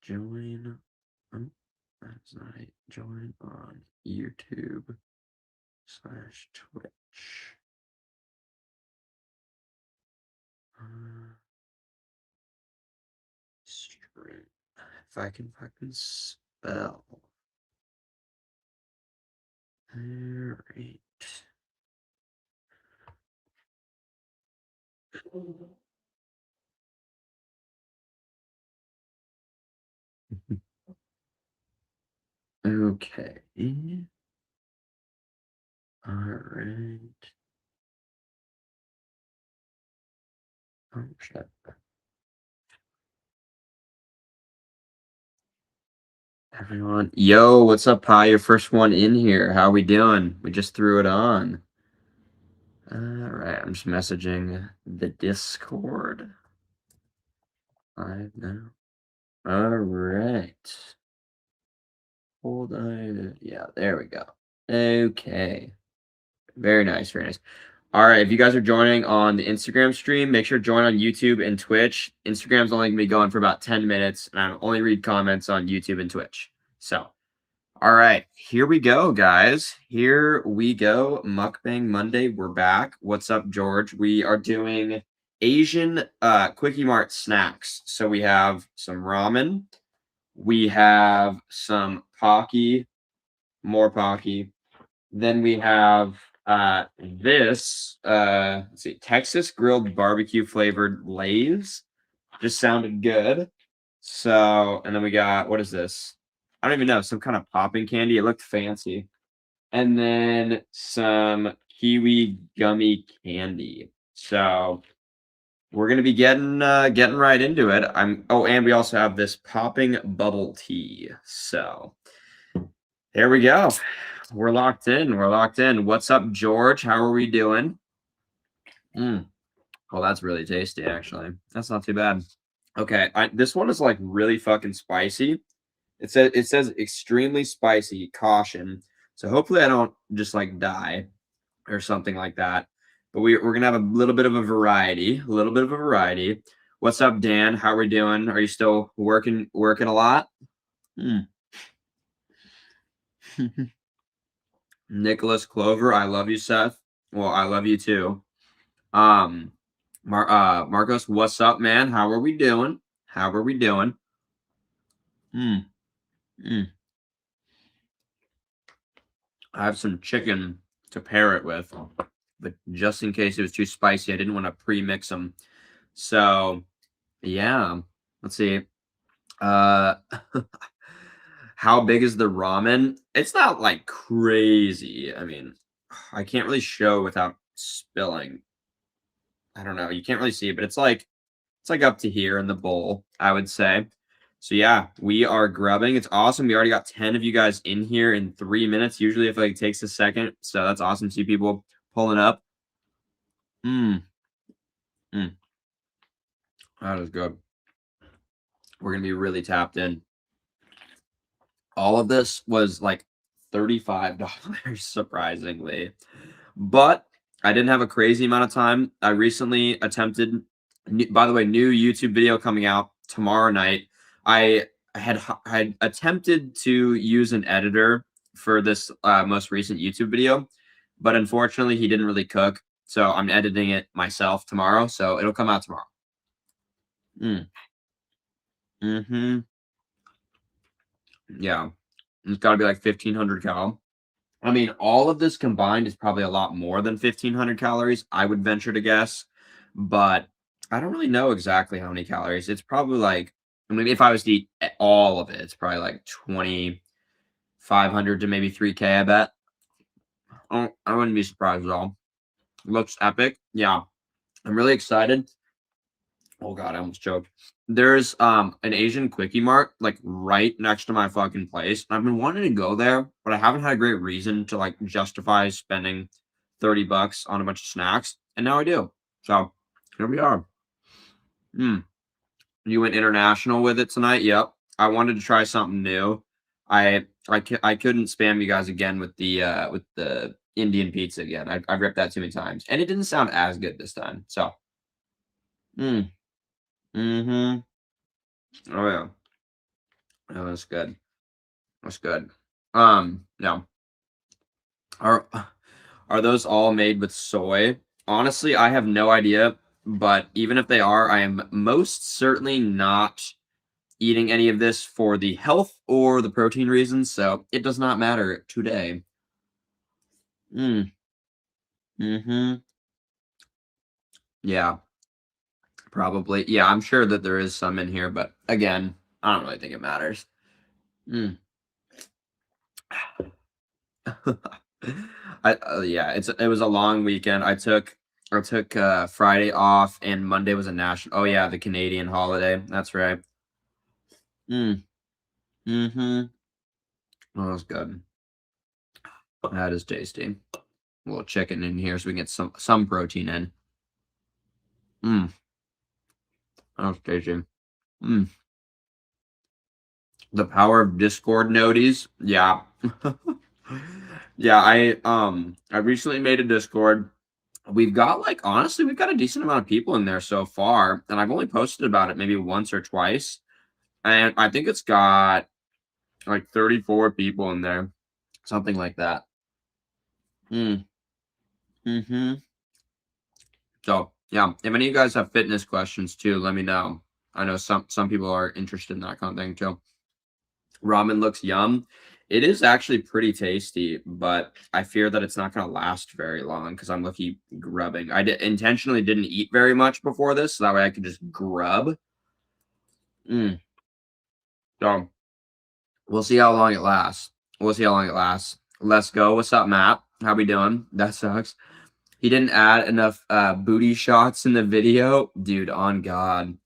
Join. Oh, that's not it. Join on YouTube/Twitch. Stream. If I can fucking spell. Alright. Okay. Alright. Oh, shit. Everyone. Yo, what's up, Pi? Your first one in here. How we doing? We just threw it on. Alright, I'm just messaging the Discord. Live now. Alright. Hold on. Yeah, there we go. Okay. Very nice, very nice. All right, if you guys are joining on the Instagram stream, make sure to join on YouTube and Twitch. Instagram's only going to be going for about 10 minutes, and I only read comments on YouTube and Twitch. So, all right, here we go, guys. Here we go. Mukbang Monday, we're back. What's up, George? We are doing Asian Quickie Mart snacks. So we have some ramen. We have some Pocky, more Pocky. Then we have this, let's see, Texas grilled barbecue flavored Lay's. Just sounded good. So, and then we got, what is this? I don't even know, some kind of popping candy. It looked fancy. And then some kiwi gummy candy. So we're gonna be getting right into it. Oh, and we also have this popping bubble tea. So there we go. We're locked in. We're locked in. What's up, George? How are we doing? Well, that's really tasty, actually. That's not too bad. Okay, this one is like really fucking spicy. It says extremely spicy, caution. So hopefully I don't just like die or something like that. But we're gonna have a little bit of a variety. A little bit of a variety. What's up, Dan? How are we doing? Are you still working a lot? Nicholas Clover, I love you, Seth. Well, I love you too. Marcos, what's up, man? How are we doing? How are we doing? I have some chicken to pair it with, but just in case it was too spicy, I didn't want to pre-mix them. So, yeah. Let's see. How big is the ramen? It's not like crazy. I mean, I can't really show without spilling. I don't know. You can't really see it, but it's like up to here in the bowl, I would say. So yeah, we are grubbing. It's awesome. We already got 10 of you guys in here in 3 minutes. Usually I feel like it takes a second. So that's awesome to see people pulling up. That is good. We're gonna be really tapped in. All of this was like $35, surprisingly. But I didn't have a crazy amount of time. I recently attempted, by the way, new YouTube video coming out tomorrow night. I had attempted to use an editor for this most recent YouTube video, but unfortunately he didn't really cook. So I'm editing it myself tomorrow. So it'll come out tomorrow. Yeah. It's got to be like 1,500 cal. I mean, all of this combined is probably a lot more than 1,500 calories, I would venture to guess. But I don't really know exactly how many calories. It's probably like, I mean, if I was to eat all of it, it's probably like 2,500 to maybe 3K, I bet. I wouldn't be surprised at all. Looks epic. Yeah. I'm really excited. Oh God, I almost choked. There's an Asian Quickie Mart like right next to my fucking place. I've been wanting to go there, but I haven't had a great reason to like justify spending $30 on a bunch of snacks, and now I do. So here we are. You went international with it tonight? Yep. I wanted to try something new. I couldn't spam you guys again with the Indian pizza again. I've ripped that too many times, and it didn't sound as good this time. So, Oh yeah. Oh, that's good. That's good. No. Are are those all made with soy? Honestly, I have no idea, but even if they are, I am most certainly not eating any of this for the health or the protein reasons, so it does not matter today. Mm, mhm. Yeah, probably. Yeah, I'm sure that there is some in here, but again, I don't really think it matters. Mm. Yeah, it was a long weekend. I took Friday off and Monday was a national. Oh yeah, the Canadian holiday. That's right. Mm, mhm. Oh, that was good. That is tasty. A little chicken in here so we can get some protein in. Mm, that was tasty. Mm. The power of Discord noties. Yeah. Yeah, I recently made a Discord. We've got like honestly, we've got a decent amount of people in there so far, and I've only posted about it maybe once or twice. And I think it's got like 34 people in there, something like that. Mm, hmm So yeah, if any of you guys have fitness questions too, let me know. I know some people are interested in that kind of thing too. Ramen looks yum. It is actually pretty tasty, but I fear that it's not going to last very long because I'm lucky grubbing. Intentionally didn't eat very much before this, so that way I could just grub. Mm. So we'll see how long it lasts. We'll see how long it lasts. Let's go. What's up, Matt? How we doing? That sucks. He didn't add enough booty shots in the video, dude. On God,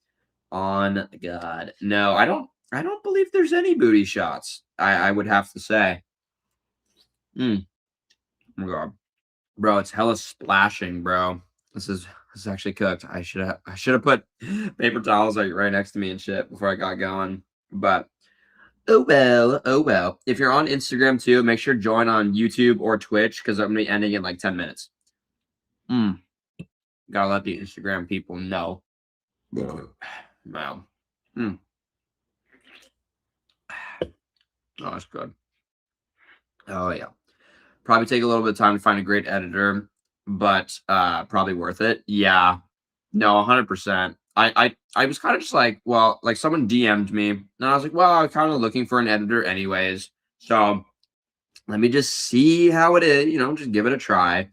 on God. No, I don't believe there's any booty shots. I would have to say. Mm. Oh my God. Bro, it's hella splashing, bro. This is actually cooked. I should have put paper towels like right next to me and shit before I got going. But oh well, oh well. If you're on Instagram too, make sure to join on YouTube or Twitch because I'm gonna be ending in like 10 minutes. Mm, gotta let the Instagram people know. Wow. Mm, oh, that's good. Oh yeah. Probably take a little bit of time to find a great editor, but probably worth it. Yeah. No, 100%. I was kind of just like, well, like someone DM'd me, and I was like, well, I'm kind of looking for an editor anyways. So let me just see how it is, just give it a try.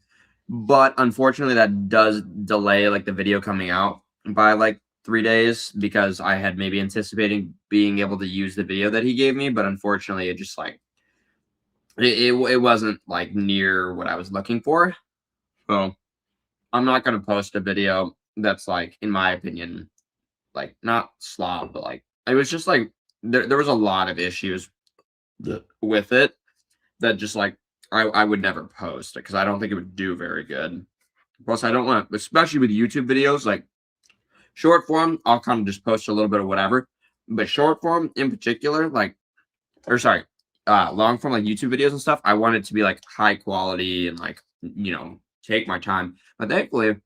But unfortunately, that does delay like the video coming out by like 3 days because I had maybe anticipating being able to use the video that he gave me, but unfortunately, it just like it wasn't like near what I was looking for. So I'm not gonna post a video that's like, in my opinion, like not slob, but like it was just like there was a lot of issues with it that just like I would never post because I don't think it would do very good. Plus, I don't want, especially with YouTube videos, like short form, I'll kind of just post a little bit of whatever. But short form in particular, like, or sorry, long form like YouTube videos and stuff, I want it to be like high quality and like, take my time. But thankfully,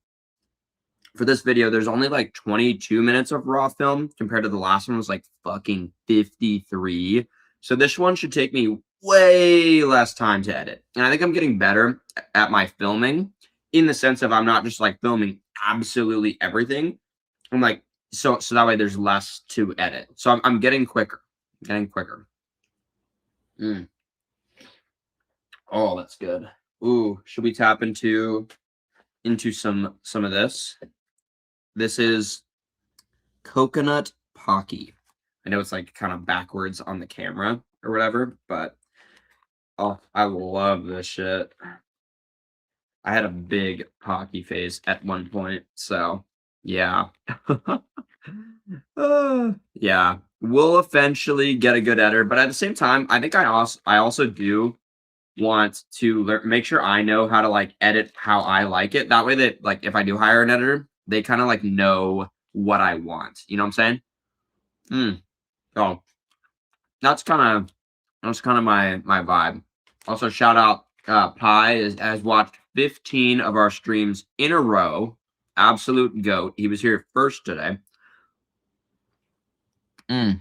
for this video, there's only like 22 minutes of raw film compared to the last one was like fucking 53. So this one should take me way less time to edit. And I think I'm getting better at my filming in the sense of I'm not just like filming absolutely everything. I'm like, so that way there's less to edit. So I'm getting quicker, getting quicker. Mm. Oh, that's good. Ooh, should we tap into some of this? This is coconut Pocky. I know it's like kind of backwards on the camera or whatever, but oh, I love this shit. I had a big Pocky face at one point, so yeah. Yeah, we'll eventually get a good editor, but at the same time, I think I also do want to make sure I know how to like edit how I like it. That way that like if I do hire an editor, they kind of like know what I want. You know what I'm saying? Mm. Oh, that's kind of my vibe. Also, shout out Pi has watched 15 of our streams in a row. Absolute goat. He was here first today. Mm.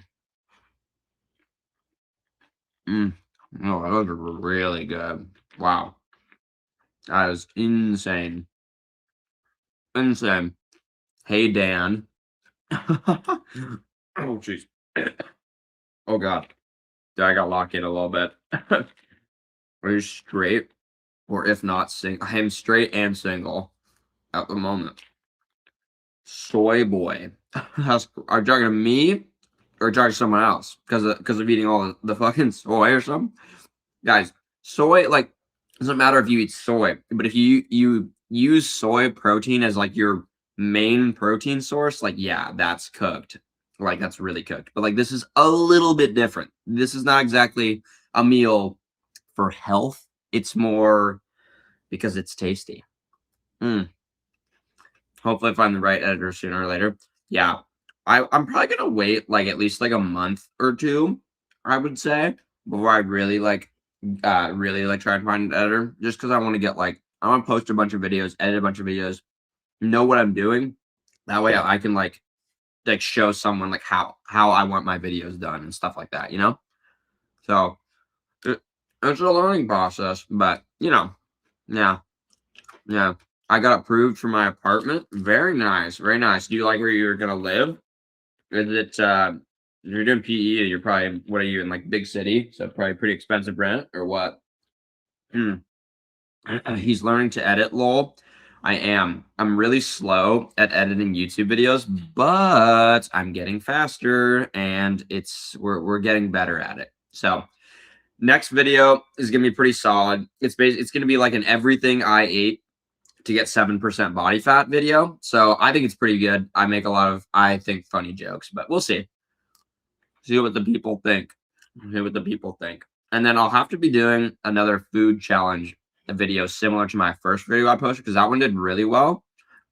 No, those are really good. Wow. That is insane. Insane. Hey, Dan. Oh, jeez. Oh, God. I got locked in a little bit. Are you straight? Or if not, I am straight and single at the moment. Soy boy. Are you talking to me or talking to someone else? Because of eating all the fucking soy or something? Guys, soy, like, doesn't matter if you eat soy, but if you use soy protein as like your main protein source, like, yeah, that's cooked. Like, that's really cooked. But like, this is a little bit different. This is not exactly a meal for health. It's more because it's tasty. Mm. Hopefully I find the right editor sooner or later. Yeah. I'm probably gonna wait like at least like a month or two, I would say, before I really like try and find an editor. Just because I want to get like I want to post a bunch of videos, edit a bunch of videos, know what I'm doing. That way I can like show someone like how I want my videos done and stuff like that, you know? So it's a learning process, but yeah. Yeah. I got approved for my apartment. Very nice. Very nice. Do you like where you're gonna live? Is it if you're doing PE, you're probably what are you in like big city? So probably pretty expensive rent or what? Hmm. He's learning to edit, lol. I am. I'm really slow at editing YouTube videos, but I'm getting faster and we're getting better at it. So next video is gonna be pretty solid. It's gonna be like an everything I ate to get 7% body fat video. So I think it's pretty good. I make a lot of, I think, funny jokes, but we'll see. See what the people think. See what the people think. And then I'll have to be doing another food challenge video similar to my first video I posted because that one did really well.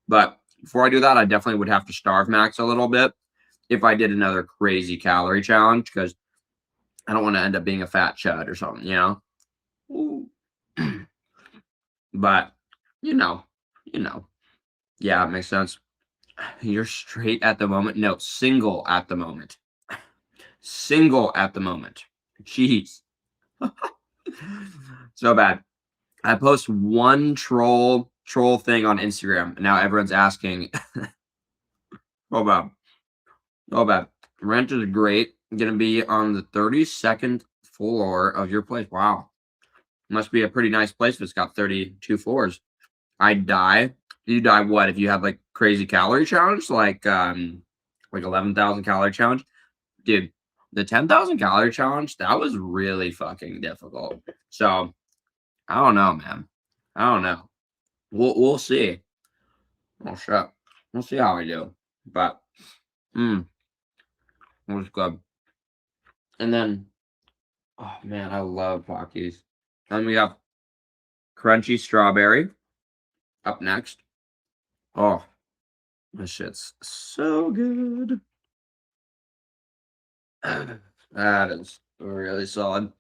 But before I do that, I definitely would have to starve max a little bit if I did another crazy calorie challenge because I don't want to end up being a fat chud or something, you know? But, you know, you know. Yeah, it makes sense. You're straight at the moment? No, single at the moment. Single at the moment. Jeez. So bad. I post one troll thing on Instagram, and now everyone's asking. Oh bad. Oh bad. Rent is great. Gonna be on the 32nd floor of your place. Wow. Must be a pretty nice place if it's got 32 floors. I'd die. You die what if you have like crazy calorie challenge, like 11,000 calorie challenge? Dude, the 10,000 calorie challenge, that was really fucking difficult. So I don't know, man. I don't know. We'll see. Oh shit. We'll see how we do. But it was good. And then oh man, I love Pockies. Then we have crunchy strawberry up next. Oh, this shit's so good. That is really solid.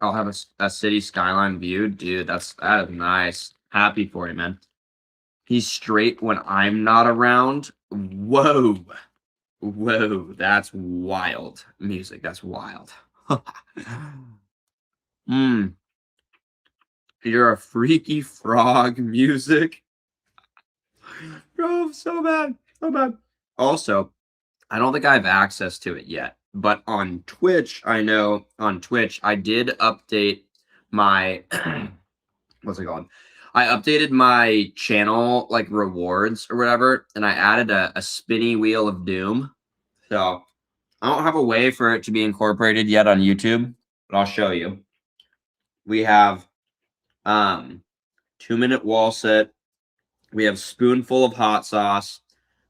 I'll have a city skyline view. Dude, that is nice. Happy for you, man. He's straight when I'm not around. Whoa. Whoa, that's wild music. That's wild. Mm, you're a freaky frog music. Bro, so bad. So bad. Also, I don't think I have access to it yet, but on Twitch, I know on Twitch, I did update my what's it called? I updated my channel like rewards or whatever, and I added a spinny wheel of doom. So I don't have a way for it to be incorporated yet on YouTube, but I'll show you. We have 2-minute wall sit. We have spoonful of hot sauce,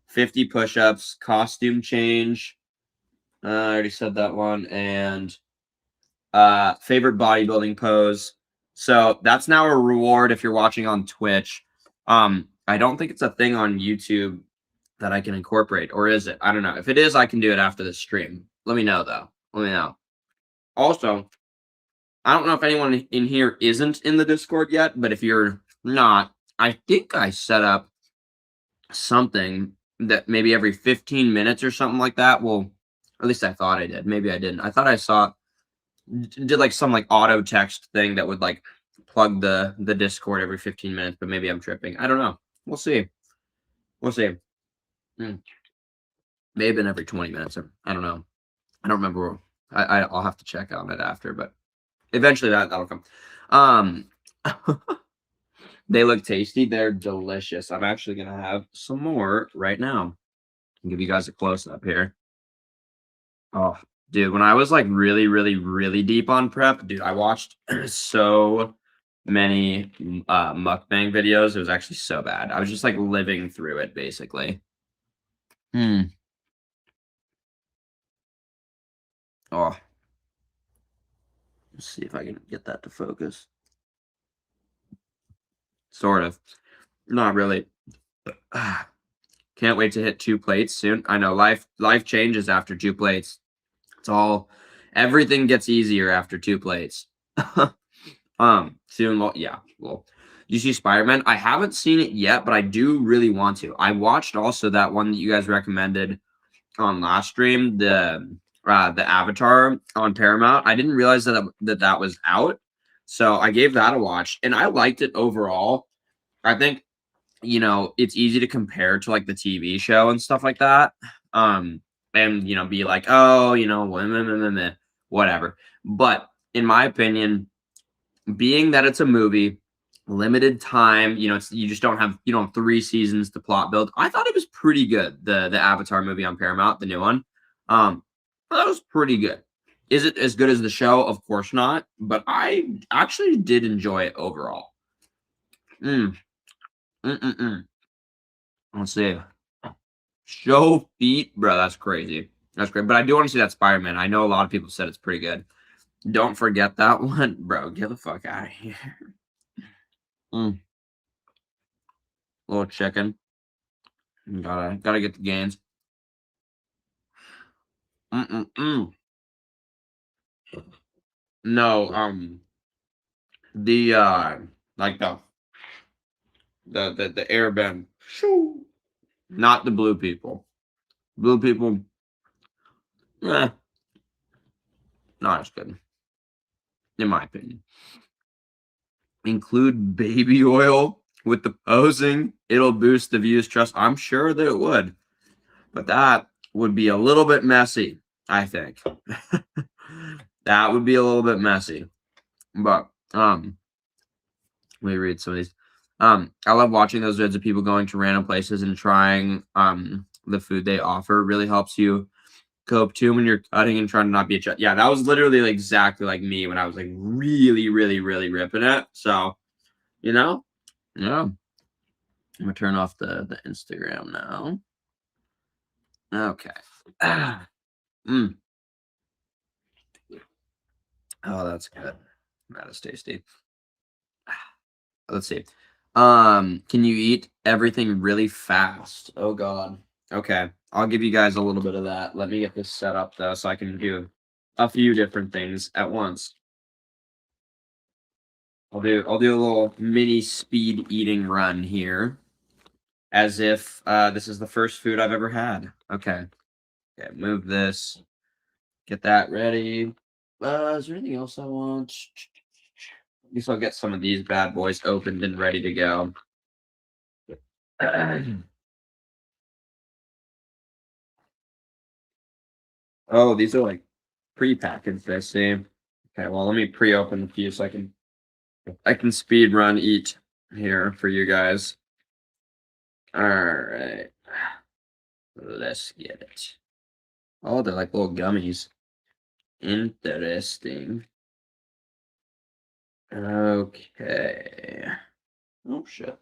50 push-ups, costume change. I already said that one, and favorite bodybuilding pose. So that's now a reward if you're watching on Twitch. I don't think it's a thing on YouTube that I can incorporate, or is it? I don't know. If it is, I can do it after the stream. Let me know though. Let me know. Also, I don't know if anyone in here isn't in the Discord yet, but if you're not, I think I set up something that maybe every 15 minutes or something like that will At least I thought I did. Maybe I didn't. I thought I saw did like some like auto text thing that would like plug the Discord every 15 minutes, but maybe I'm tripping. I don't know. We'll see. We'll see. Mm. May have been every 20 minutes. Or, I don't know. I don't remember. I'll have to check on it after, but eventually that'll come. They look tasty. They're delicious. I'm actually gonna have some more right now. I'll give you guys a close up here. Oh, dude, when I was like really, really, really deep on prep, dude, I watched so many mukbang videos. It was actually so bad. I was just like living through it basically. Hmm. Oh, let's see if I can get that to focus. Sort of. Not really. Can't wait to hit 2 plates soon. I know life changes after 2 plates. It's all everything gets easier after 2 plates. Soon, well, yeah. Well, you see Spider-Man? I haven't seen it yet, but I do really want to. I watched also that one that you guys recommended on last stream, the Avatar on Paramount. I didn't realize that was out, so I gave that a watch, and I liked it overall. I think it's easy to compare to like the TV show and stuff like that. And be like, oh, whatever. But in my opinion, being that it's a movie, limited time, you just don't have 3 seasons to plot build. I thought it was pretty good. The Avatar movie on Paramount, the new one. That was pretty good. Is it as good as the show? Of course not. But I actually did enjoy it overall. Mm. Mm-mm-mm. Let's see. Show feet, bro. That's crazy. That's great. But I do want to see that Spider-Man. I know a lot of people said it's pretty good. Don't forget that one, bro. Get the fuck out of here. Little chicken. Gotta get the gains. No, the like the airbend. Shoo. Not the blue people. Blue people, not as good, in my opinion. Include baby oil with the posing. It'll boost the views trust. I'm sure that it would. But that would be a little bit messy, I think. That would be a little bit messy. But let me read some of these. I love watching those videos of people going to random places and trying the food they offer. It really helps you cope too when you're cutting and trying to not be a chef. Yeah, that was literally like exactly like me when I was like really, really, really ripping it. So, yeah. I'm gonna turn off the Instagram now. Okay. Oh, that's good. That is tasty. Let's see. Can you eat everything really fast? Oh God. Okay. I'll give you guys a little bit of that. Let me get this set up though so I can do a few different things at once. I'll do a little mini speed eating run here. As if this is the first food I've ever had. Okay. Okay, move this. Get that ready. Is there anything else I want? At least I'll get some of these bad boys opened and ready to go. Oh, these are like pre-packaged, I see. Okay, well, let me pre-open a few so I can speed run eat here for you guys. All right. Let's get it. Oh, they're like little gummies. Interesting. Okay. Oh, shit.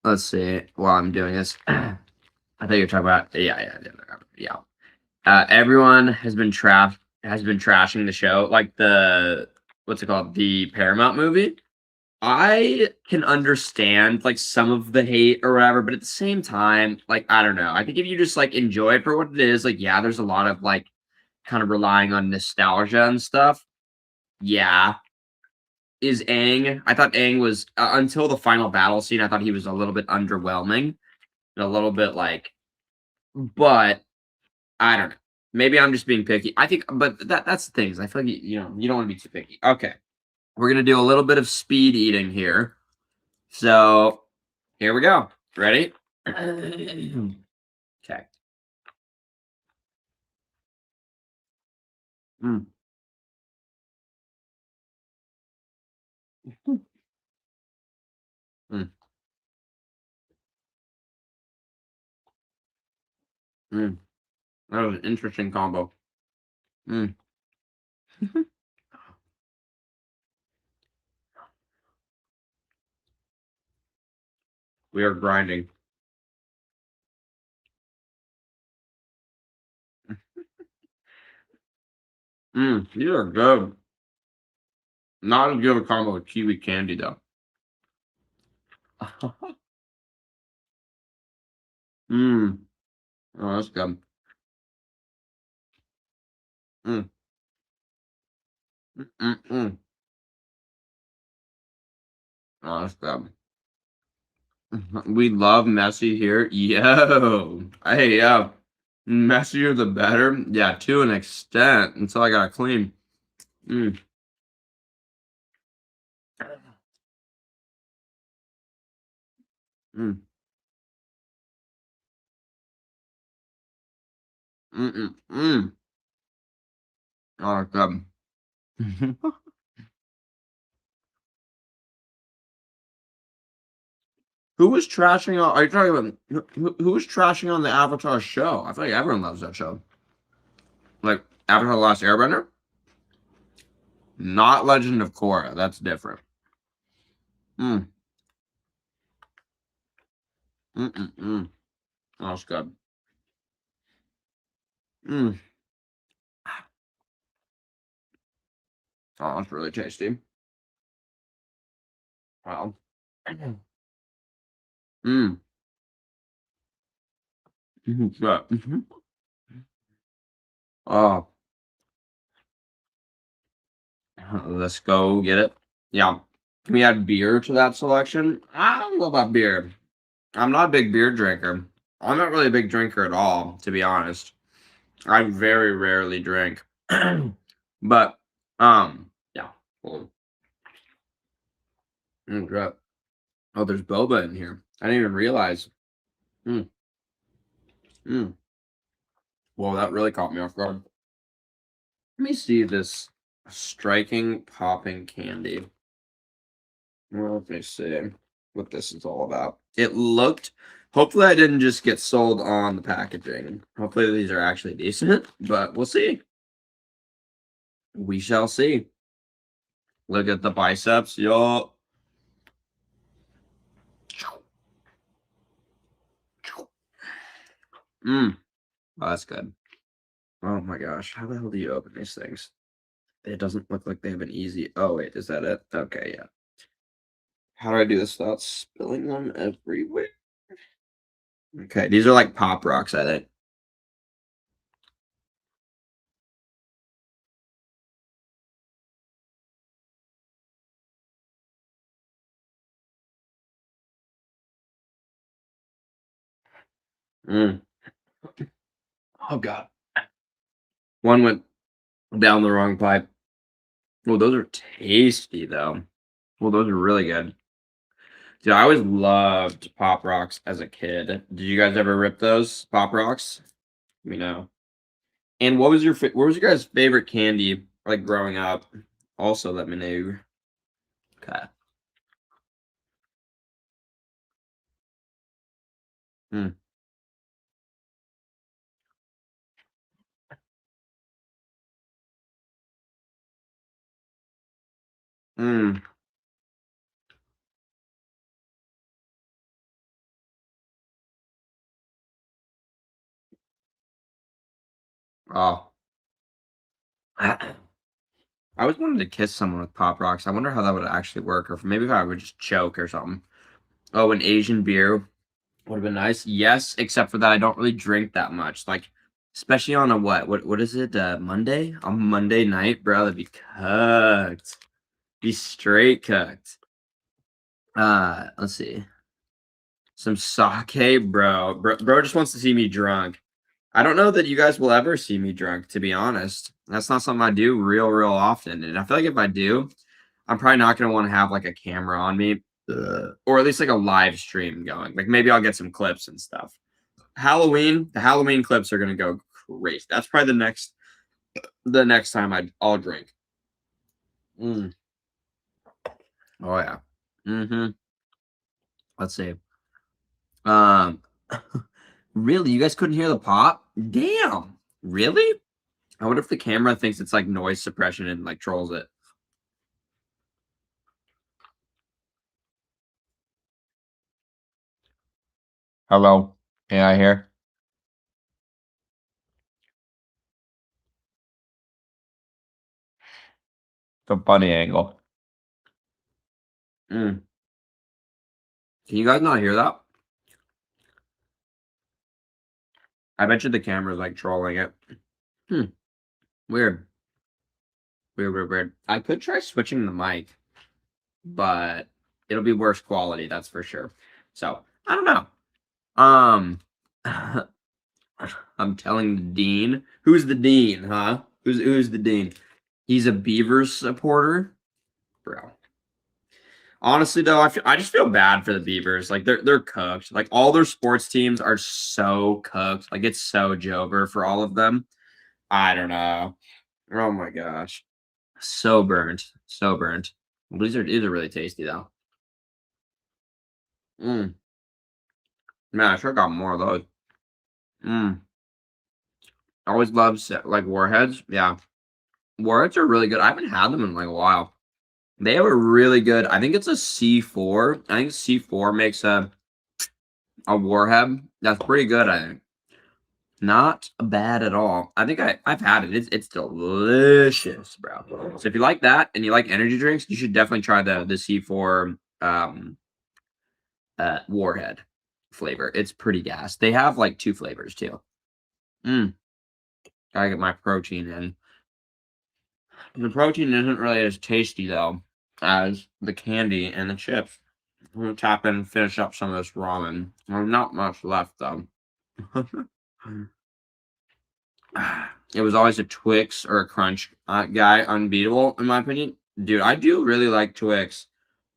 Let's see. While I'm doing this, I thought you were talking about yeah. Everyone has been trashing the show, like what's it called, the Paramount movie. I can understand like some of the hate or whatever, but at the same time, like I don't know. I think if you just like enjoy it for what it is, like yeah, there's a lot of like kind of relying on nostalgia and stuff. Yeah, is Aang. I thought Aang was until the final battle scene. I thought he was a little bit underwhelming. a little bit like, but I don't know. Maybe I'm just being picky. I think, but that's the thing is I feel like you don't want to be too picky. Okay, we're gonna do a little bit of speed eating here. So here we go. Ready? Okay. Mm. Mm. Mm. That was an interesting combo. Mm. We are grinding. These are good. Not as good of a combo with kiwi candy though. Mm. Oh, that's good. Mm. Mm. Oh, that's good. We love messy here. Yo. Hey, yeah. Messier the better. Yeah, to an extent. Until I got clean. Mm. Mm. Mm. Oh, that's good. Who was trashing on? Are you talking about who was trashing on the Avatar show? I feel like everyone loves that show. Like Avatar: The Last Airbender, not Legend of Korra. That's different. Mm. Mm. Oh, that's good. Mm. Oh, that's really tasty. Wow. Mm. Yeah. Oh, let's go get it. Yeah. Can we add beer to that selection? I don't know about beer. I'm not a big beer drinker. I'm not really a big drinker at all, to be honest. I very rarely drink. But yeah. Well, crap. Oh, there's boba in here. I didn't even realize. Mm, mm. Well, that really caught me off guard. Let me see this striking popping candy. Well, let me see what this is all about. It looked. Hopefully, I didn't just get sold on the packaging. Hopefully, these are actually decent, but we'll see. We shall see. Look at the biceps, yo. Mm. Oh, that's good. Oh my gosh, how the hell do you open these things? It doesn't look like they have an easy. Oh wait, is that it? Okay, yeah. How do I do this without spilling them everywhere? Okay, these are like pop rocks, I think. Mm. Oh god. One went down the wrong pipe. Well, those are tasty though. Well, those are really good. Dude, I always loved pop rocks as a kid. Did you guys ever rip those pop rocks? Let me know. And what was your guys' favorite candy like growing up? Also, let me know. Okay. Mm. Mm. Oh. I always wanted to kiss someone with pop rocks. I wonder how that would actually work, or if maybe if I would just choke or something. Oh, an Asian beer would have been nice. Yes, except for that I don't really drink that much. Like, especially on a what is it? Monday? On Monday night, bro, that'd be cooked. Be straight cooked. Let's see. Some sake, bro. Bro just wants to see me drunk. I don't know that you guys will ever see me drunk, to be honest. That's not something I do real often. And I feel like if I do, I'm probably not going to want to have like a camera on me. Or at least like a live stream going. Like maybe I'll get some clips and stuff. The Halloween clips are going to go crazy. That's probably the next time I'll drink. Mm. Oh yeah. Mm-hmm. Let's see. Um really, you guys couldn't hear the pop? Damn. Really? I wonder if the camera thinks it's like noise suppression and like trolls it. Hello. Can I hear? It's a funny angle. Mm. Can you guys not hear that? I bet you the camera's like trolling it. Hmm. Weird. Weird. I could try switching the mic, but it'll be worse quality, that's for sure. So I don't know. Um I'm telling the dean. Who's the dean, huh? Who's the dean? He's a Beavers supporter? Bro. Honestly, though, I just feel bad for the Beavers. Like they're cooked. Like all their sports teams are so cooked. Like it's so Jover for all of them. I don't know. Oh my gosh, so burnt, so burnt. Well, these are really tasty though. Mm. Man, I sure got more of those. Mm. I always love like warheads. Yeah, warheads are really good. I haven't had them in like a while. They have a really good. I think it's a C4. I think C4 makes a warhead that's pretty good. I think. Not bad at all. I think I've had it. It's delicious, bro. So if you like that and you like energy drinks, you should definitely try the C4 Warhead flavor. It's pretty gas. They have like two flavors too. Mm, gotta get my protein in. The protein isn't really as tasty though as the candy and the chips. I'm gonna tap in and finish up some of this ramen. There's not much left though. It was always a Twix or a Crunch guy, unbeatable in my opinion. Dude, I do really like Twix.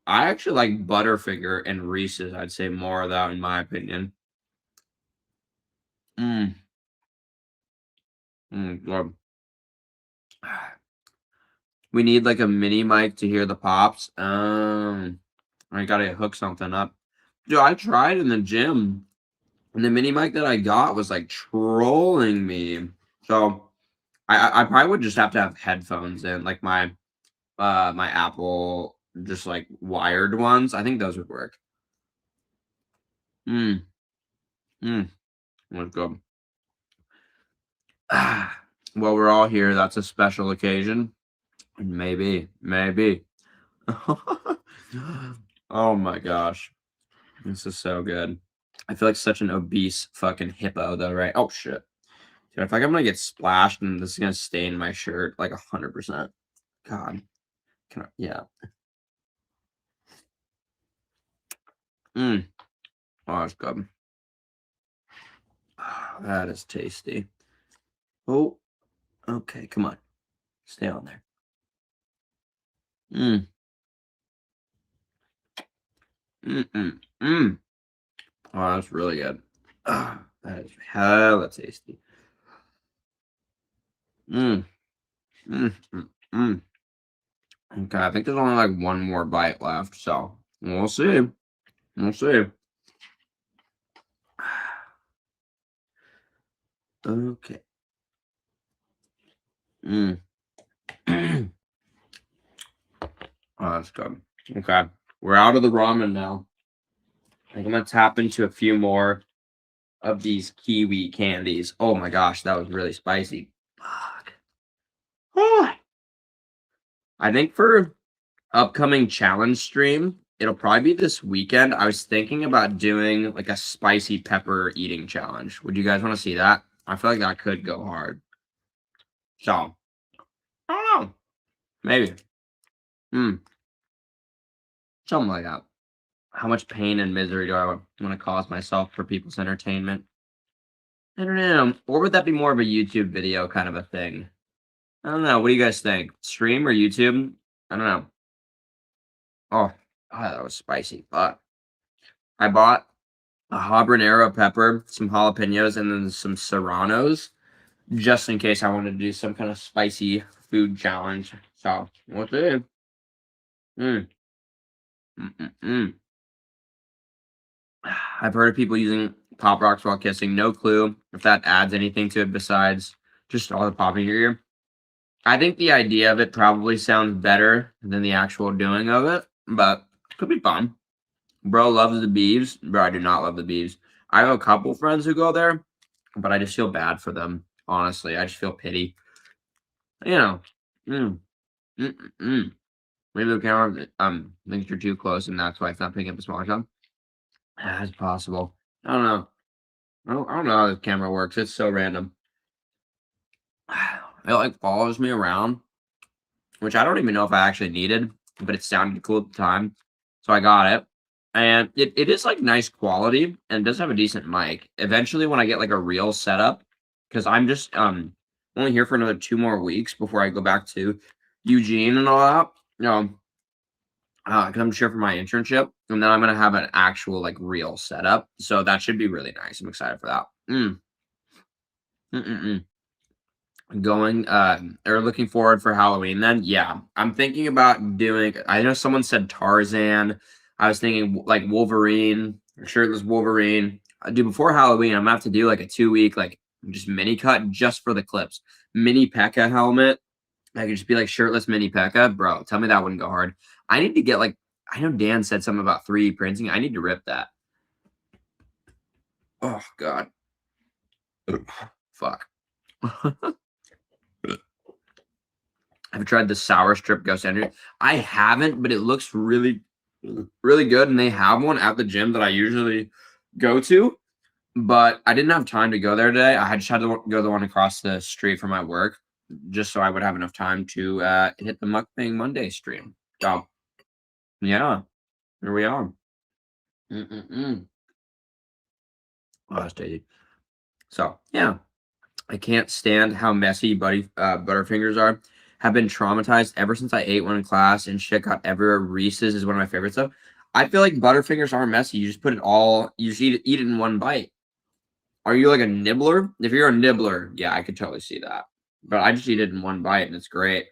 I actually like Butterfinger and Reese's. I'd say more of that in my opinion. Mm, good. We need like a mini mic to hear the pops. I gotta hook something up. Dude, I tried in the gym, and the mini mic that I got was like trolling me. So I probably would just have to have headphones in, like my Apple just like wired ones. I think those would work. Mm, mm, that's good. Well, we're all here. That's a special occasion. Maybe. Oh my gosh. This is so good. I feel like such an obese fucking hippo though, right? Oh shit. Dude, I feel like I'm gonna get splashed and this is gonna stain my shirt like 100%. God. Yeah. Mm. Oh, that's good. That is tasty. Oh, okay, come on. Stay on there. Mm. Mm. Oh, that's really good. That is hella tasty. Mm. Mm. Mm. Okay, I think there's only like one more bite left, so we'll see. We'll see. Okay. Mm. Oh, that's good. Okay. We're out of the ramen now. I think I'm gonna tap into a few more of these kiwi candies. Oh my gosh, that was really spicy. Fuck. Ah. I think for upcoming challenge stream, it'll probably be this weekend. I was thinking about doing like a spicy pepper eating challenge. Would you guys want to see that? I feel like that could go hard. So, I don't know. Maybe. Hmm. Something like that. How much pain and misery do I want to cause myself for people's entertainment? I don't know. Or would that be more of a YouTube video kind of a thing? I don't know. What do you guys think? Stream or YouTube? I don't know. Oh, that was spicy. But I bought a habanero pepper, some jalapenos, and then some serranos, just in case I wanted to do some kind of spicy food challenge. So we'll see. Mm. Mm-mm-mm. I've heard of people using Pop Rocks while kissing. No clue if that adds anything to it besides just all the popping in your ear. I think the idea of it probably sounds better than the actual doing of it, but could be fun. Bro loves the beeves. Bro, I do not love the beeves. I have a couple friends who go there, but I just feel bad for them. Honestly, I just feel pity. You know, mm, mm, mm, mm. Maybe the camera thinks you're too close, and that's why it's not picking up a smaller sound. That's possible. I don't know. I don't know how this camera works. It's so random. It like follows me around, which I don't even know if I actually needed, but it sounded cool at the time, so I got it. And it is like nice quality and it does have a decent mic. Eventually, when I get like a real setup, because I'm just only here for another 2 more weeks before I go back to Eugene and all that. You know, because I'm sure for my internship, and then I'm gonna have an actual like real setup. So that should be really nice. I'm excited for that. Mm-mm-mm. Going or looking forward for Halloween then? Yeah. I'm thinking about doing I know someone said Tarzan. I was thinking like Wolverine, shirtless Wolverine. Dude, before Halloween, I'm gonna have to do like a 2 week like just mini cut just for the clips. Mini P.E.K.K.A helmet. I could just be like shirtless mini P.E.K.K.A. Bro, tell me that wouldn't go hard. I need to get like I know Dan said something about 3D printing. I need to rip that. Oh god. Fuck. Have you tried the sour strip ghost energy? I haven't, but it looks really, really good. And they have one at the gym that I usually go to, but I didn't have time to go there today. I just had to go the one across the street from my work, just so I would have enough time to hit the Mukbang Monday stream. So, yeah, here we are. Mm-mm-mm. Oh, that's tasty. So, yeah. I can't stand how messy Butterfingers are. Have been traumatized ever since I ate one in class and shit got everywhere. Reese's is one of my favorite stuff. I feel like Butterfingers aren't messy. You just put it all. You just eat it in one bite. Are you like a nibbler? If you're a nibbler, yeah, I could totally see that. But I just eat it in one bite and it's great.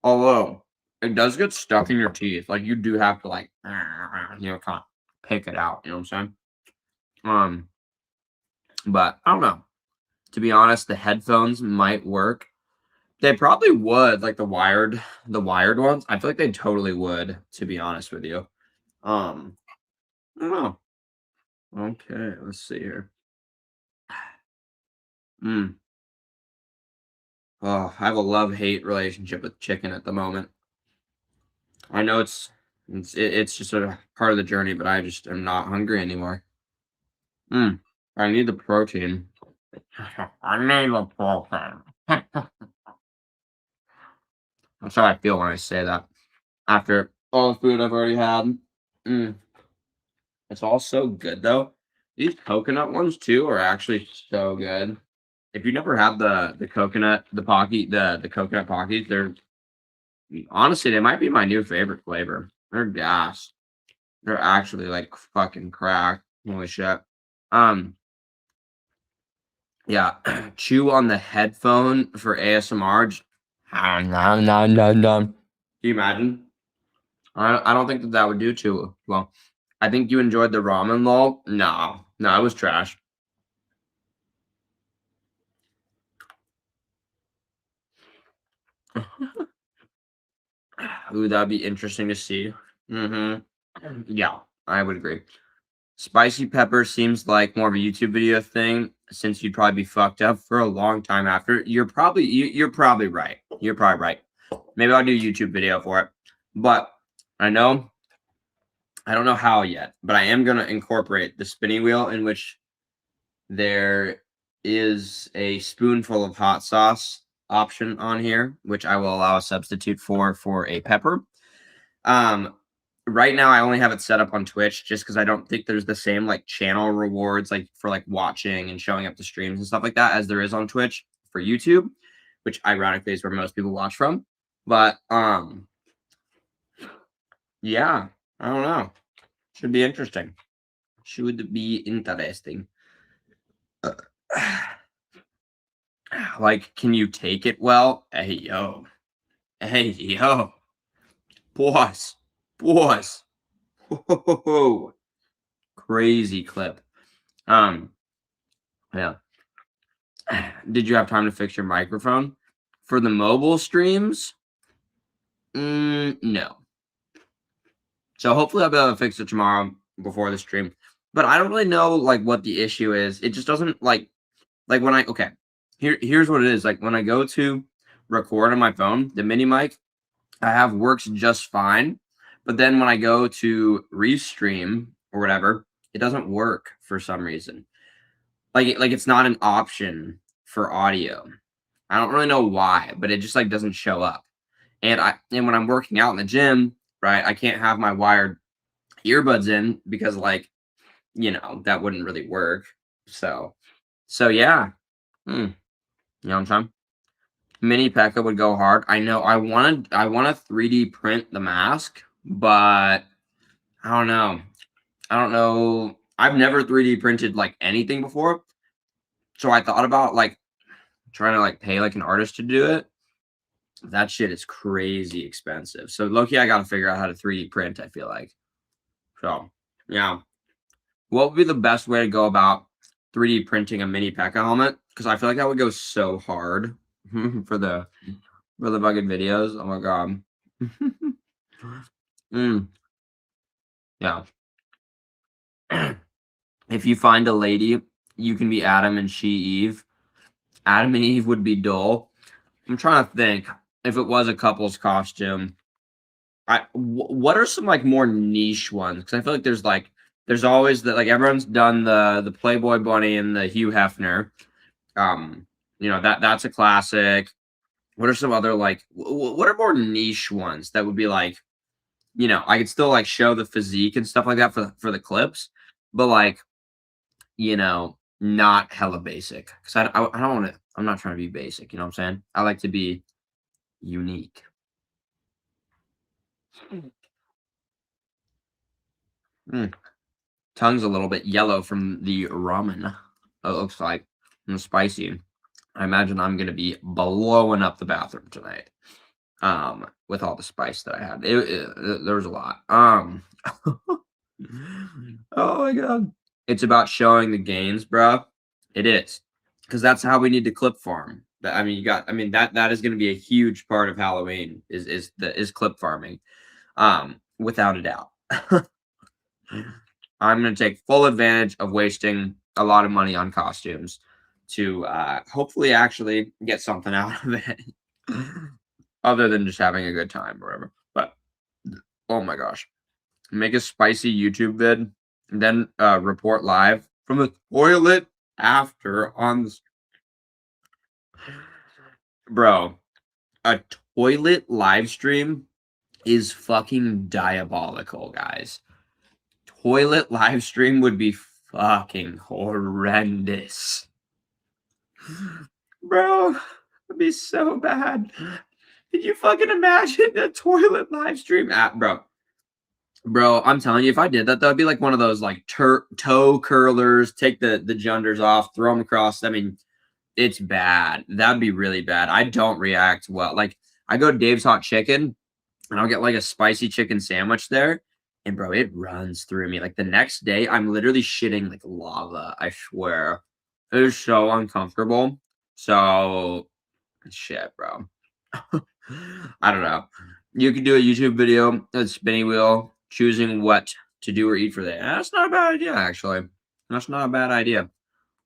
Although it does get stuck in your teeth. Like you do have to like kind of pick it out. You know what I'm saying? But I don't know. To be honest, the headphones might work. They probably would, like the wired ones. I feel like they totally would, to be honest with you. Um, I don't know. Okay, let's see here. Mm. Oh, I have a love-hate relationship with chicken at the moment. I know it's just a part of the journey, but I just am not hungry anymore. Mm. I need the protein. I need the protein. That's how I feel when I say that. After all the food I've already had. Mm. It's all so good though. These coconut ones too are actually so good. If you never had the coconut, the coconut Pockies, they're honestly they might be my new favorite flavor. They're gas. They're actually like fucking crack. Holy shit. Um, yeah. Chew on the headphone for ASMR. Can you imagine? I don't think that would do too well. I think you enjoyed the ramen lol. No, no, it was trash. Ooh, that'd be interesting to see. Mhm. Yeah, I would agree. Spicy pepper seems like more of a YouTube video thing since you'd probably be fucked up for a long time after. You're probably right. You're probably right. Maybe I'll do a YouTube video for it. But I know I don't know how yet, but I am gonna incorporate the spinning wheel in which there is a spoonful of hot sauce option on here, which I will allow a substitute for a pepper. Um, right now I only have it set up on Twitch just because I don't think there's the same like channel rewards like for like watching and showing up to streams and stuff like that as there is on Twitch for YouTube, which ironically is where most people watch from. But yeah, I don't know. Should be interesting. Should be interesting. Like, can you take it well? Hey yo. Hey yo. Boss. Boss. Whoa. Crazy clip. Yeah. Did you have time to fix your microphone? For the mobile streams? No. So hopefully I'll be able to fix it tomorrow before the stream. But I don't really know like what the issue is. It just doesn't like when I okay. Here's what it is. Like when I go to record on my phone, the mini mic I have works just fine. But then when I go to restream or whatever, it doesn't work for some reason. Like it's not an option for audio. I don't really know why, but it just like doesn't show up. And when I'm working out in the gym, right, I can't have my wired earbuds in because like, that wouldn't really work. So yeah. You know what I'm saying? Mini P.E.K.K.A would go hard. I know I want to 3D print the mask, but I don't know. I don't know. I've never 3D printed like anything before. So I thought about like trying to like pay like an artist to do it. That shit is crazy expensive. So low-key, I gotta figure out how to 3D print, I feel like. So yeah. What would be the best way to go about 3D printing a mini P.E.K.K.A helmet? Because I feel like that would go so hard for the fucking videos. Oh my god. Yeah. If you find a lady, you can be Adam and she Eve. Adam and Eve would be dull. I'm trying to think if it was a couple's costume. What are some like more niche ones? Because I feel like there's always like everyone's done the Playboy Bunny and the Hugh Hefner. That's a classic. What are some other like what are more niche ones that would be like, I could still like show the physique and stuff like that for the clips, but like, not hella basic. Because I don't want to. I'm not trying to be basic. You know what I'm saying? I like to be unique. Tongue's a little bit yellow from the ramen. It looks like and spicy. I imagine I'm gonna be blowing up the bathroom tonight. With all the spice that I had, there was a lot. Oh my god, it's about showing the gains, bro. It is, because that's how we need to clip farm. I mean, that is going to be a huge part of Halloween is clip farming, without a doubt. I'm going to take full advantage of wasting a lot of money on costumes to hopefully actually get something out of it, other than just having a good time or whatever. But oh my gosh, make a spicy YouTube vid and then report live from the toilet after on the bro. A toilet live stream is fucking diabolical, guys. Toilet live stream would be fucking horrendous. Bro, it'd be so bad. Could you fucking imagine a toilet live stream? Bro, I'm telling you, if I did that, that would be like one of those like toe curlers, take the junders off, throw them across. I mean, it's bad. That'd be really bad. I don't react well. Like, I go to Dave's Hot Chicken, and I'll get like a spicy chicken sandwich there. And bro, it runs through me. Like the next day, I'm literally shitting like lava. I swear. It is so uncomfortable. So shit, bro. I don't know. You could do a YouTube video, a spinning wheel, choosing what to do or eat for that. That's not a bad idea, actually. That's not a bad idea.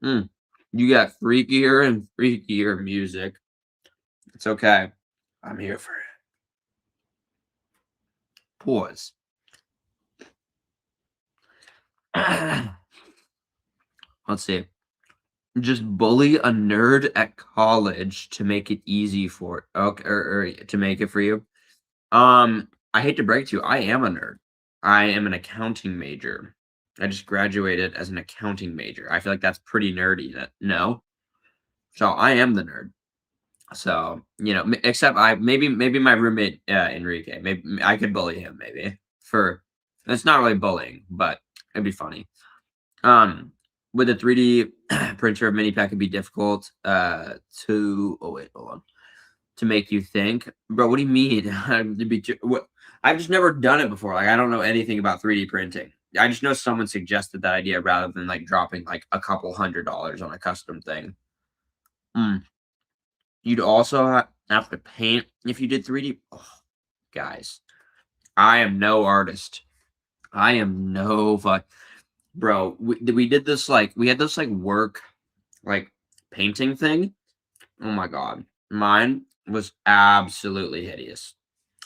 You got freakier and freakier music. It's okay. I'm here for it. Pause. Let's see. Just bully a nerd at college to make it easy for okay, or to make it for you. I hate to break to you, I am a nerd. I am an accounting major. I just graduated as an accounting major. I feel like that's pretty nerdy. No? So I am the nerd. So, except maybe my roommate, Enrique, maybe I could bully him maybe for it's not really bullying, but it'd be funny. With a 3D printer, a mini pack could be difficult, oh wait, hold on. To make you think. Bro, what do you mean? I've just never done it before. Like, I don't know anything about 3D printing. I just know someone suggested that idea rather than like dropping like a couple $100 on a custom thing. You'd also have to paint if you did 3D. Oh, guys, I am no artist. I am no fuck. Bro, we did this like we had this like work like painting thing. Oh my god. Mine was absolutely hideous.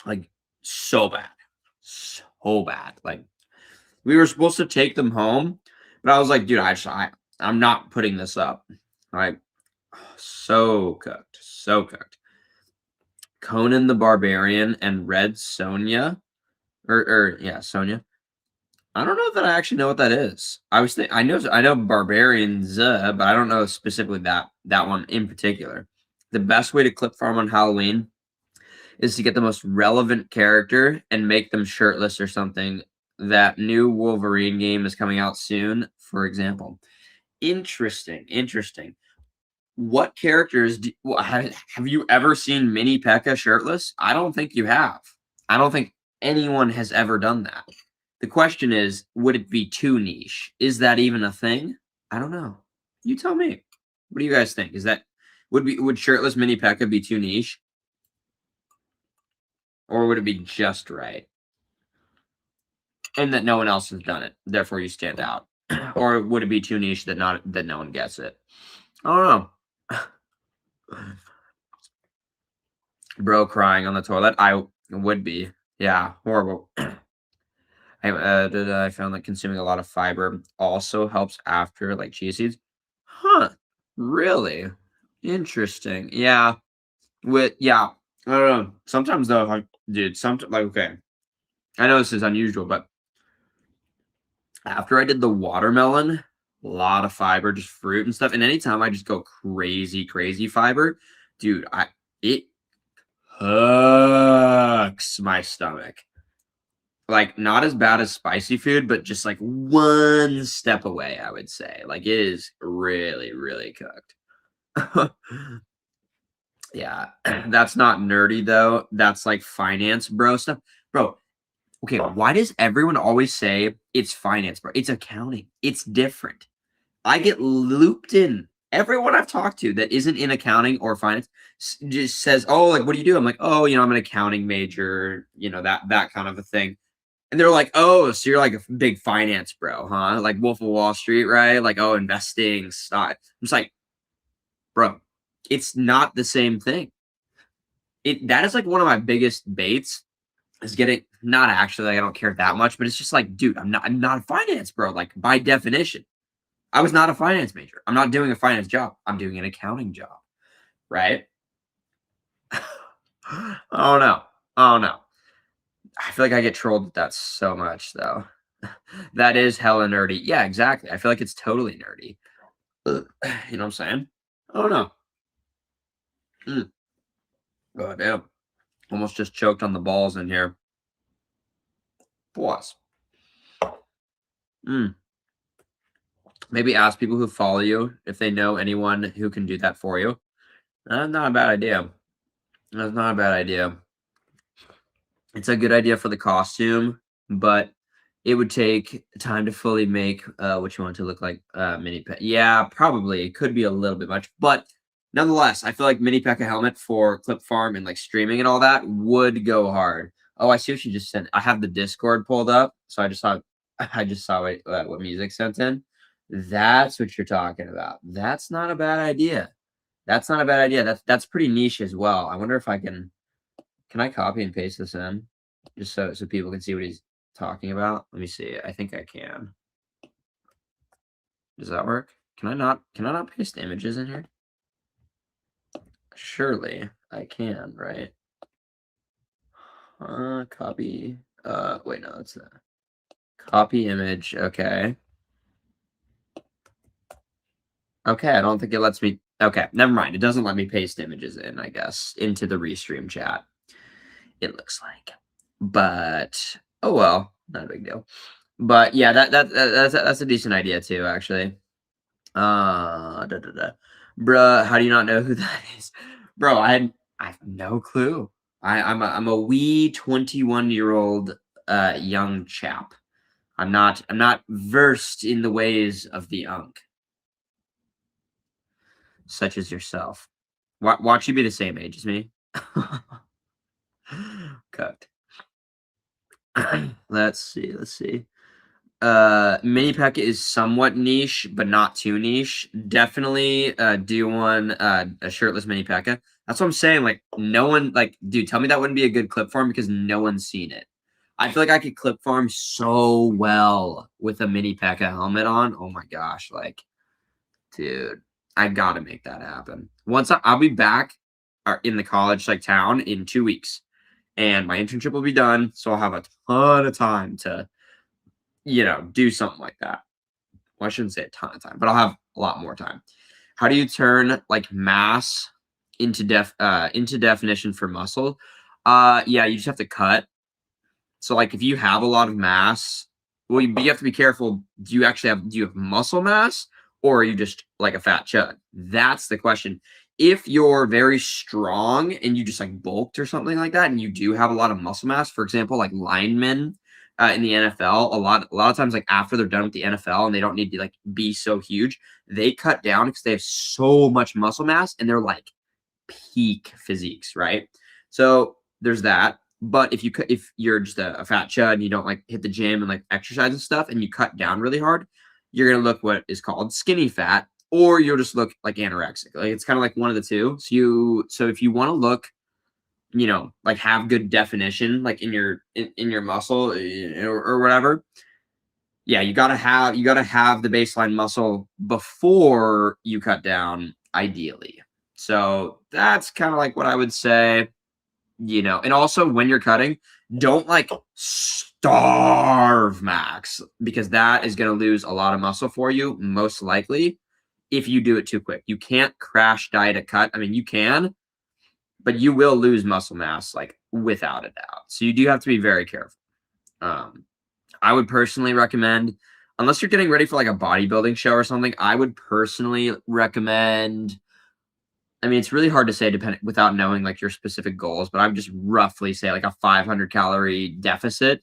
Like so bad. So bad. Like we were supposed to take them home, but I was like, dude, I'm not putting this up. Like so cooked. So cooked. Conan the Barbarian and Red Sonja. Or yeah, Sonya. I don't know that I actually know what that is. I know barbarians, but I don't know specifically that one in particular. The best way to clip farm on Halloween is to get the most relevant character and make them shirtless or something. That new Wolverine game is coming out soon, for example. Interesting, interesting. What characters have you ever seen Mini P.E.K.K.A shirtless? I don't think you have. I don't think anyone has ever done that. The question is, would it be too niche? Is that even a thing? I don't know. You tell me. What do you guys think? Would shirtless Mini P.E.K.K.A be too niche? Or would it be just right? And that no one else has done it, therefore you stand out. Or would it be too niche that no one gets it? I don't know. Bro crying on the toilet. I would be. Yeah, horrible. I found that consuming a lot of fiber also helps after like chia seeds. Huh. Really? Interesting. Yeah. Yeah. I don't know. Sometimes though, dude, like okay. I know this is unusual, but after I did the watermelon, a lot of fiber, just fruit and stuff. And anytime I just go crazy, crazy fiber, dude, it hooks my stomach. Like, not as bad as spicy food, but just, like, one step away, I would say. Like, it is really, really cooked. Yeah. That's not nerdy, though. That's, like, finance bro stuff. Bro, okay, why does everyone always say it's finance, bro? It's accounting. It's different. I get looped in. Everyone I've talked to that isn't in accounting or finance just says, "Oh, like, what do you do?" I'm like, "Oh, I'm an accounting major," that kind of a thing. And they're like, "Oh, so you're like a big finance bro, huh? Like Wolf of Wall Street, right? Like, oh, investing, stock." I'm just like, bro, it's not the same thing. That is like one of my biggest baits is getting not actually like I don't care that much, but it's just like, dude, I'm not a finance bro. Like by definition, I was not a finance major. I'm not doing a finance job. I'm doing an accounting job, right? Oh no. Oh no. I feel like I get trolled with that so much though. That is hella nerdy. Yeah, exactly. I feel like it's totally nerdy. You know what I'm saying? Oh no. Mm. God damn. Almost just choked on the balls in here. Plus. Mm. Maybe ask people who follow you if they know anyone who can do that for you. That's not a bad idea. That's not a bad idea. It's a good idea for the costume, but it would take time to fully make what you want to look like mini pet. Yeah, probably. It could be a little bit much, but nonetheless, I feel like mini P.E.K.K.A helmet for clip farm and like streaming and all that would go hard. Oh, I see what you just sent. I have the Discord pulled up, so I just saw what music sent in. That's what you're talking about. That's not a bad idea. That's not a bad idea. That's pretty niche as well. I wonder if I can I copy and paste this in just so people can see what he's talking about? Let me see. I think I can. Does that work? Can I not paste images in here? Surely I can, right? Copy. Wait, no, that's that. Copy image. Okay. Okay, I don't think it lets me. Okay, never mind. It doesn't let me paste images in, I guess, into the restream chat. It looks like. But oh well, not a big deal. But yeah, that's a decent idea too, actually. Da, da, da. Bruh, how do you not know who that is? Bro, I have no clue. I'm a wee 21-year-old young chap. I'm not versed in the ways of the unk, such as yourself. Watch you be the same age as me. Cooked. Let's see. Let's see. Mini P.E.K.K.A is somewhat niche, but not too niche. Definitely do one a shirtless Mini P.E.K.K.A. That's what I'm saying. Like no one like, dude, tell me that wouldn't be a good clip farm because no one's seen it. I feel like I could clip farm so well with a Mini P.E.K.K.A helmet on. Oh my gosh, like, dude, I gotta make that happen. Once I'll be back in the college like town in 2 weeks, and my internship will be done, so I'll have a ton of time to do something like that. Well, I shouldn't say a ton of time, but I'll have a lot more time. How do you turn like mass into definition for muscle? Yeah, you just have to cut. So like if you have a lot of mass, well, you have to be careful. Do you have muscle mass or are you just like a fat chud? That's the question. If you're very strong and you just like bulked or something like that, and you do have a lot of muscle mass, for example, like linemen in the NFL, a lot of times like after they're done with the NFL and they don't need to like be so huge, they cut down because they have so much muscle mass and they're like peak physiques, right? So there's that. But if you're just a fat chud and you don't like hit the gym and like exercise and stuff, and you cut down really hard, you're gonna look what is called skinny fat, or you'll just look like anorexic. Like it's kind of like one of the two. So if you want to look, like have good definition, like in your muscle or whatever, yeah, you gotta have the baseline muscle before you cut down, ideally. So that's kind of like what I would say, and also when you're cutting, don't like starve max because that is going to lose a lot of muscle for you, most likely, if you do it too quick. You can't crash diet a cut. I mean, you can, but you will lose muscle mass like without a doubt. So you do have to be very careful. Um, I would personally recommend, unless you're getting ready for like a bodybuilding show or something, I would personally recommend. I mean, it's really hard to say without knowing like your specific goals, but I would just roughly say like a 500 calorie deficit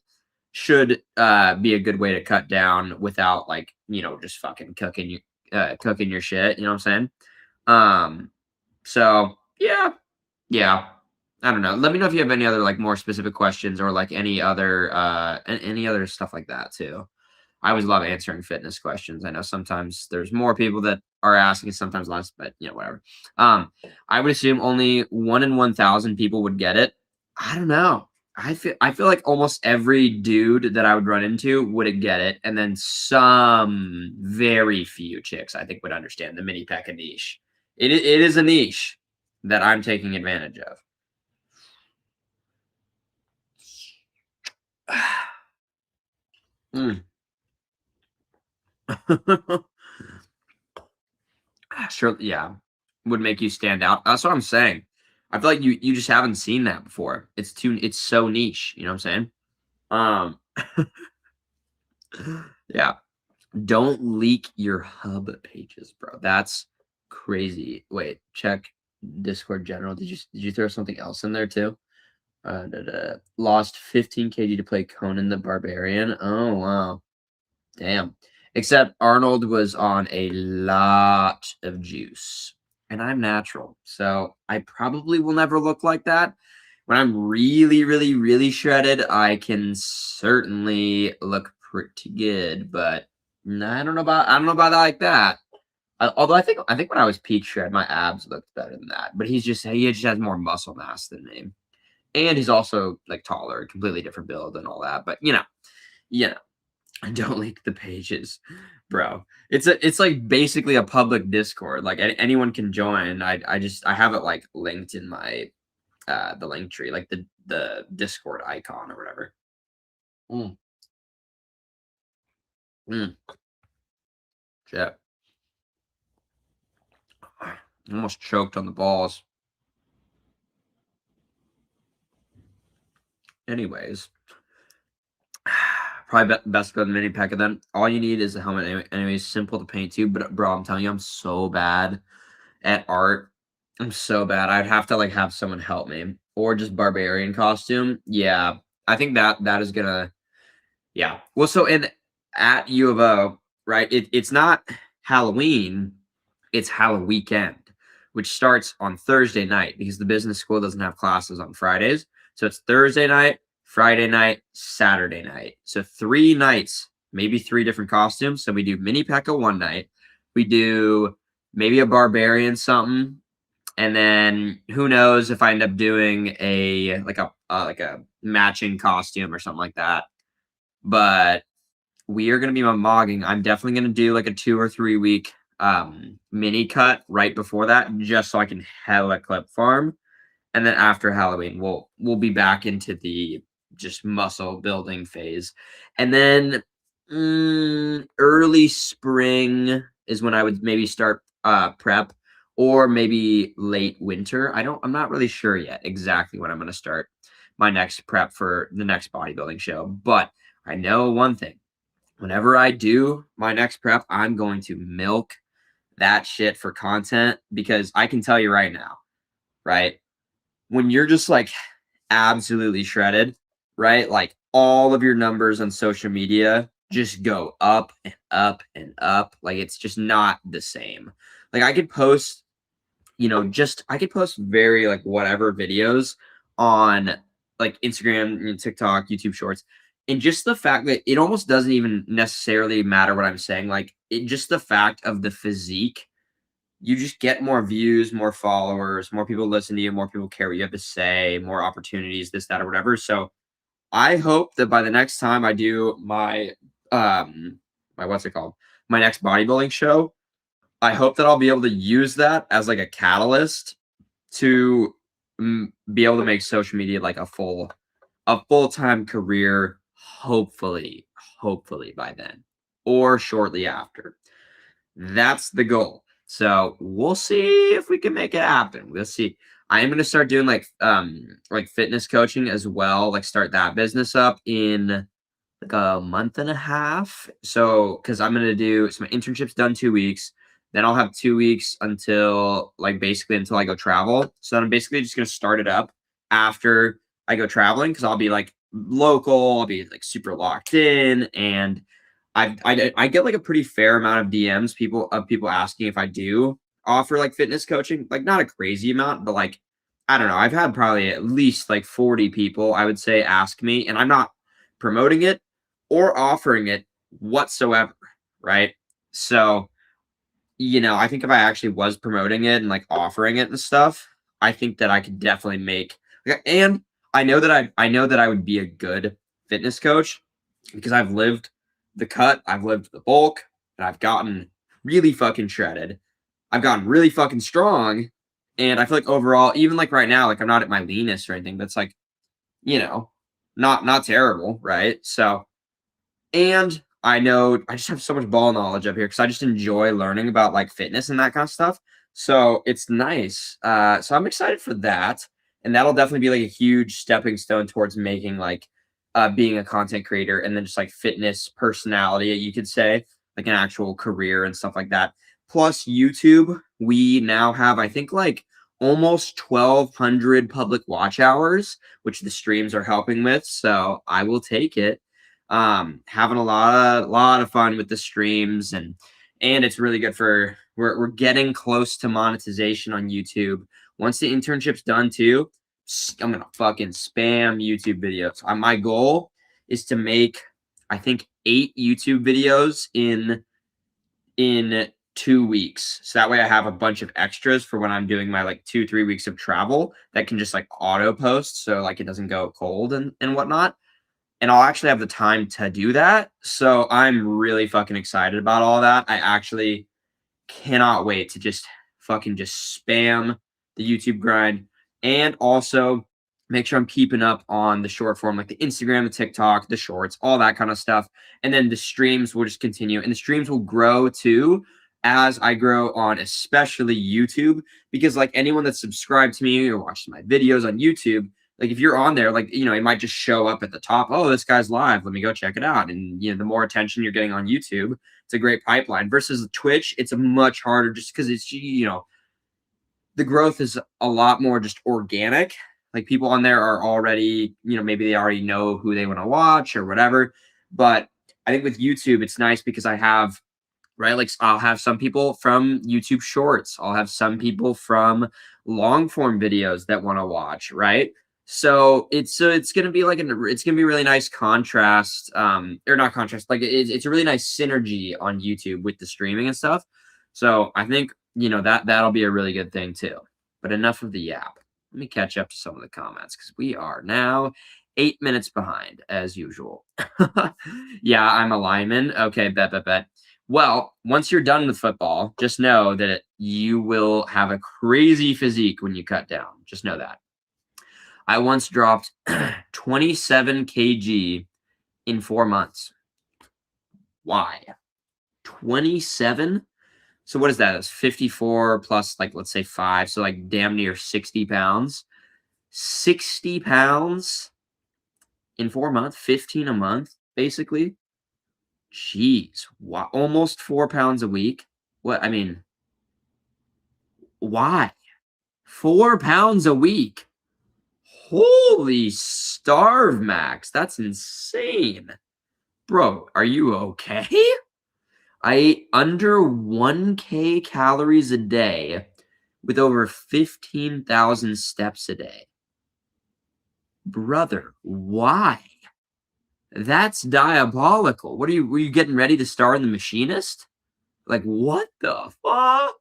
should be a good way to cut down without like, just fucking cooking your shit. You know what I'm saying? So yeah, yeah. I don't know. Let me know if you have any other like more specific questions or like any other stuff like that too. I always love answering fitness questions. I know sometimes there's more people that are asking, sometimes less, but whatever. I would assume only 1 in 1,000 people would get it. I don't know. I feel like almost every dude that I would run into would get it, and then some very few chicks I think would understand the mini P.E.K.K.A niche. It is a niche that I'm taking advantage of. Mm. Sure, yeah, would make you stand out. That's what I'm saying. I feel like you just haven't seen that before. It's so niche, you know what I'm saying? Yeah. Don't leak your hub pages, bro. That's crazy. Wait, check Discord general. Did you throw something else in there too? Lost 15 kg to play Conan the Barbarian. Oh wow. Damn. Except Arnold was on a lot of juice. And I'm natural. So I probably will never look like that. When I'm really, really, really shredded, I can certainly look pretty good. But I don't know about that like that. Although I think when I was peak shred, my abs looked better than that. But he just has more muscle mass than me. And he's also like taller, completely different build and all that. But you know. Don't leak the pages, bro. It's like basically a public Discord. Like anyone can join. I have it like linked in my the link tree, like the Discord icon or whatever. Mm. Mm, shit. Almost choked on the balls. Anyways, probably best go the mini pack. And then all you need is a helmet. Anyways, simple to paint too. But bro, I'm telling you, I'm so bad at art. I'm so bad. I'd have to like have someone help me, or just barbarian costume. Yeah, I think that is gonna. Yeah. Well, so in at U of O, right? It's not Halloween, it's Halloween weekend, which starts on Thursday night because the business school doesn't have classes on Fridays. So it's Thursday night, Friday night, Saturday night. So 3 nights, maybe 3 different costumes. So we do mini P.E.K.K.A one night. We do maybe a barbarian something. And then who knows if I end up doing a like a matching costume or something like that. But we are gonna be mogging. I'm definitely gonna do like a 2 or 3 week mini cut right before that, just so I can hella clip farm. And then after Halloween, we'll be back into the just muscle building phase. And then early spring is when I would maybe start prep, or maybe late winter. I'm not really sure yet exactly when I'm gonna start my next prep for the next bodybuilding show. But I know one thing. Whenever I do my next prep, I'm going to milk that shit for content, because I can tell you right now, right? When you're just like absolutely shredded, right? Like all of your numbers on social media just go up and up and up. Like it's just not the same. Like I could post, just I could post very like whatever videos on like Instagram and TikTok, YouTube Shorts. And just the fact that it almost doesn't even necessarily matter what I'm saying. Like it just the fact of the physique, you just get more views, more followers, more people listen to you, more people care what you have to say, more opportunities, this, that, or whatever. So I hope that by the next time I do my what's it called? My next bodybuilding show, I hope that I'll be able to use that as like a catalyst to be able to make social media like a full-time career, hopefully by then, or shortly after. That's the goal. So we'll see if we can make it happen. We'll see. I am going to start doing like fitness coaching as well, like start that business up in like a month and a half. So, because I'm gonna do so my internship's done 2 weeks, then I'll have 2 weeks until basically until I go travel. So then I'm basically just gonna start it up after I go traveling, because I'll be like local, I'll be like super locked in, and I get like a pretty fair amount of DMs people asking if I do offer like fitness coaching, like not a crazy amount, but like I don't know. I've had probably at least like 40 people, I would say, ask me, and I'm not promoting it or offering it whatsoever, right? So, I think if I actually was promoting it and like offering it and stuff, I think that I could definitely make, and I know that I would be a good fitness coach, because I've lived the cut, I've lived the bulk, and I've gotten really fucking shredded. I've gotten really fucking strong, and I feel like overall, even like right now, like I'm not at my leanest or anything, that's like, you know, not terrible, right? So, and I know I just have so much ball knowledge up here because I just enjoy learning about like fitness and that kind of stuff. So it's nice. So I'm excited for that. And that'll definitely be like a huge stepping stone towards making like being a content creator, and then just like fitness personality, you could say, like an actual career and stuff like that. Plus YouTube, we now have, I think, like almost 1,200 public watch hours, which the streams are helping with. So I will take it. Having a lot of fun with the streams, and it's really good for we're getting close to monetization on YouTube. Once the internship's done too, I'm gonna fucking spam YouTube videos. My goal is to make, I think, 8 YouTube videos in 2 weeks. So that way I have a bunch of extras for when I'm doing my like 2-3 weeks of travel that can just like auto post, so like it doesn't go cold and whatnot, and I'll actually have the time to do that. So I'm really fucking excited about all that. I actually cannot wait to just fucking just spam the YouTube grind. And also make sure I'm keeping up on the short form, like the Instagram, the TikTok, the shorts, all that kind of stuff. And then the streams will just continue, and the streams will grow too as I grow on, especially YouTube, because like anyone that's subscribed to me or watched my videos on YouTube, like if you're on there, like, it might just show up at the top. Oh, this guy's live. Let me go check it out. And, the more attention you're getting on YouTube, it's a great pipeline versus Twitch. It's a much harder just because it's, the growth is a lot more just organic. Like people on there are already, maybe they already know who they want to watch or whatever. But I think with YouTube, it's nice because I have, right? Like I'll have some people from YouTube Shorts. I'll have some people from long form videos that want to watch, right? So it's gonna be it's gonna be a really nice contrast, or not contrast, like it's a really nice synergy on YouTube with the streaming and stuff. So I think that'll be a really good thing too. But enough of the yap. Let me catch up to some of the comments because we are now 8 minutes behind as usual. Yeah, I'm a lineman. Okay, bet. Well, once you're done with football, just know that you will have a crazy physique when you cut down. Just know that. I once dropped 27 kg in 4 months. Why? 27? So what is that? It's 54 plus, like, let's say 5. So like damn near 60 pounds. 60 pounds in 4 months, 15 a month, basically. Jeez, almost 4 pounds a week. What? I mean, why? 4 pounds a week. Holy starve, Max. That's insane. Bro, are you okay? I ate under 1K calories a day with over 15,000 steps a day. Brother, why? That's diabolical. Were you getting ready to star in The Machinist? Like, what the fuck?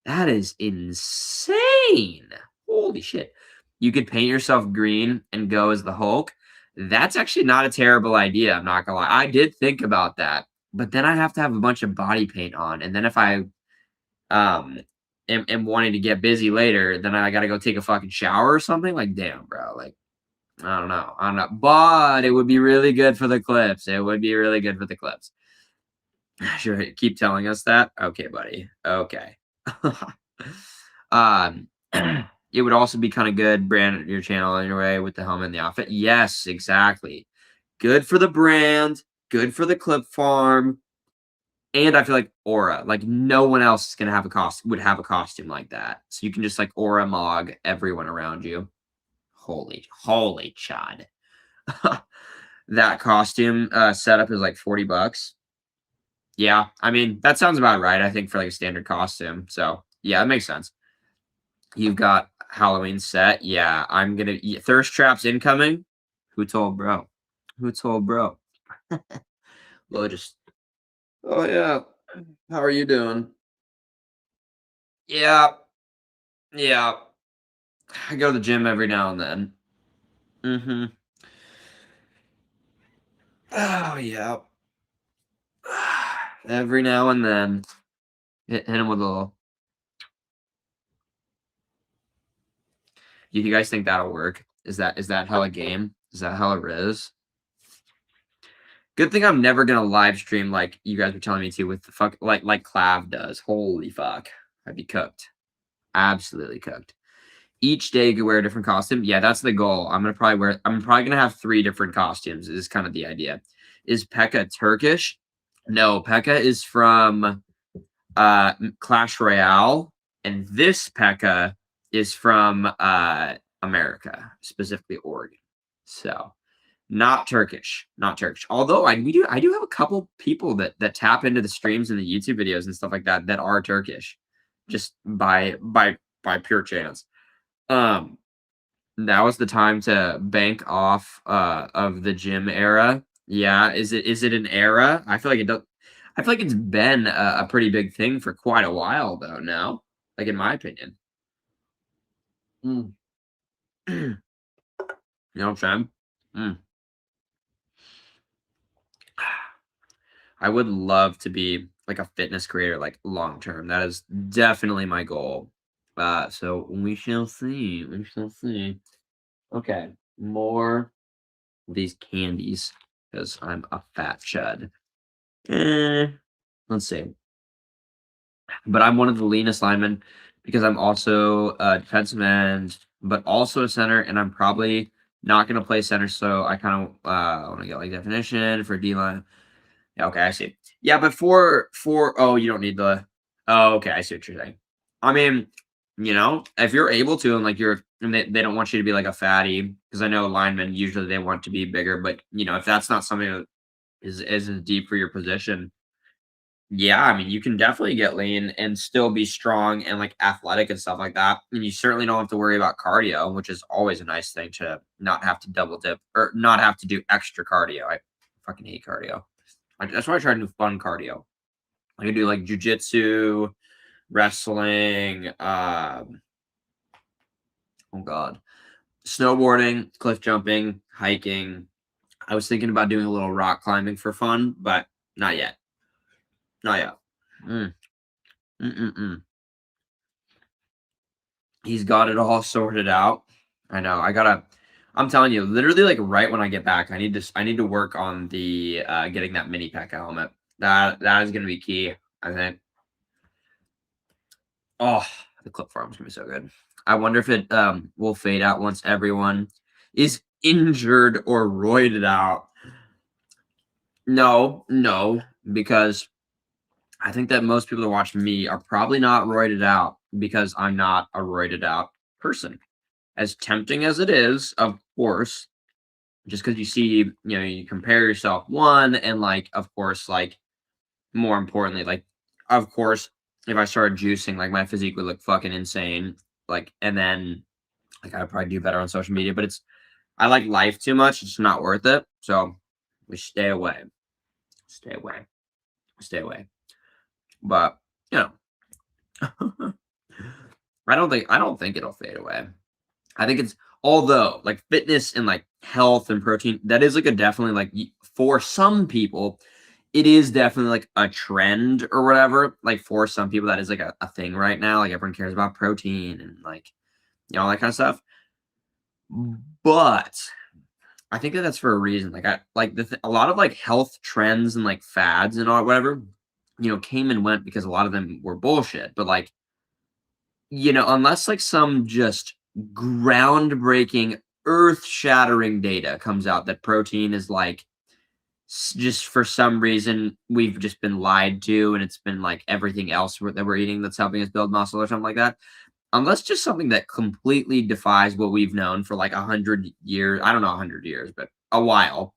That is insane. Holy shit. You could paint yourself green and go as the Hulk. That's actually not a terrible idea, I'm not gonna lie. I did think about that, but then I have to have a bunch of body paint on, and then if I am wanting to get busy later, then I gotta go take a fucking shower or something. Like, damn, bro. Like, I don't know. But it would be really good for the clips. It would be really good for the clips. Sure, keep telling us that. Okay, buddy. Okay. um, it would also be kind of good brand your channel anyway with the helmet and the outfit. Yes, exactly. Good for the brand. Good for the clip farm. And I feel like aura. Like no one else is gonna have would have a costume like that. So you can just like aura mog everyone around you. Holy chad. That costume setup is like $40. Yeah, I mean, that sounds about right, I think, for like a standard costume. So yeah, that makes sense. You've got Halloween set. Yeah, I'm gonna thirst traps incoming. Who told bro? Who told bro? Well, just oh yeah. How are you doing? Yeah. Yeah. I go to the gym every now and then. Mm-hmm. Oh yeah. Every now and then. Hit him with a little. Do you guys think that'll work? Is that hella game? Is that hella Riz? Good thing I'm never gonna live stream like you guys were telling me to with the fuck like Clav does. Holy fuck. I'd be cooked. Absolutely cooked. Each day you could wear a different costume. Yeah, that's the goal. I'm probably gonna have 3 different costumes, is kind of the idea. Is Pekka Turkish? No, Pekka is from Clash Royale, and this Pekka is from America, specifically Oregon. So not Turkish. Although I do have a couple people that tap into the streams and the YouTube videos and stuff like that that are Turkish, just by pure chance. Now is the time to bank off of the gym era. Yeah, is it an era? I feel like it does. I feel like it's been a pretty big thing for quite a while though now, like in my opinion. Mm. You know what I'm saying? Mm. I would love to be like a fitness creator, like long term. That is definitely my goal. So we shall see. We shall see. Okay, more of these candies because I'm a fat chud. Let's see. But I'm one of the leanest linemen because I'm also a defensive end, but also a center, and I'm probably not going to play center. So I kind of want to get like definition for D line. Yeah, okay, I see. Yeah, but for oh, you don't need the. Oh, okay, I see what you're saying. I mean, if you're able to, and like and they don't want you to be like a fatty, because I know linemen usually they want to be bigger, but if that's not something that isn't deep for your position, yeah, I mean, you can definitely get lean and still be strong and like athletic and stuff like that. And you certainly don't have to worry about cardio, which is always a nice thing to not have to double dip or not have to do extra cardio. I fucking hate cardio. That's why I try to do fun cardio. I can do like jujitsu, wrestling, oh god, snowboarding, cliff jumping, hiking. I was thinking about doing a little rock climbing for fun, but not yet. Not yet. Mm, mm. He's got it all sorted out. I know. I'm telling you, literally like right when I get back, I need to work on the getting that mini pack helmet. That is gonna be key, I think. Oh, the clip farm is gonna be so good. I wonder if it will fade out once everyone is injured or roided out. No, because I think that most people that watch me are probably not roided out because I'm not a roided out person. As tempting as it is, of course, just because you see, you compare yourself one, and like, of course, like more importantly, like, of course, if I started juicing, like my physique would look fucking insane. Like, and then like I'd probably do better on social media, but I like life too much. It's not worth it. So we stay away, stay away, stay away. But you know, I don't think it'll fade away. I think it's although like fitness and like health and protein, that is like a definitely like for some people, it is definitely like a trend or whatever. Like for some people, that is like a thing right now. Like everyone cares about protein and like all that kind of stuff. But I think that that's for a reason. Like I like a lot of like health trends and like fads and all whatever, came and went because a lot of them were bullshit. But like unless like some just groundbreaking, earth-shattering data comes out that protein is like just for some reason we've just been lied to, and it's been like everything else that we're eating that's helping us build muscle or something like that. Unless just something that completely defies what we've known for like 100 years, I don't know, 100 years, but a while.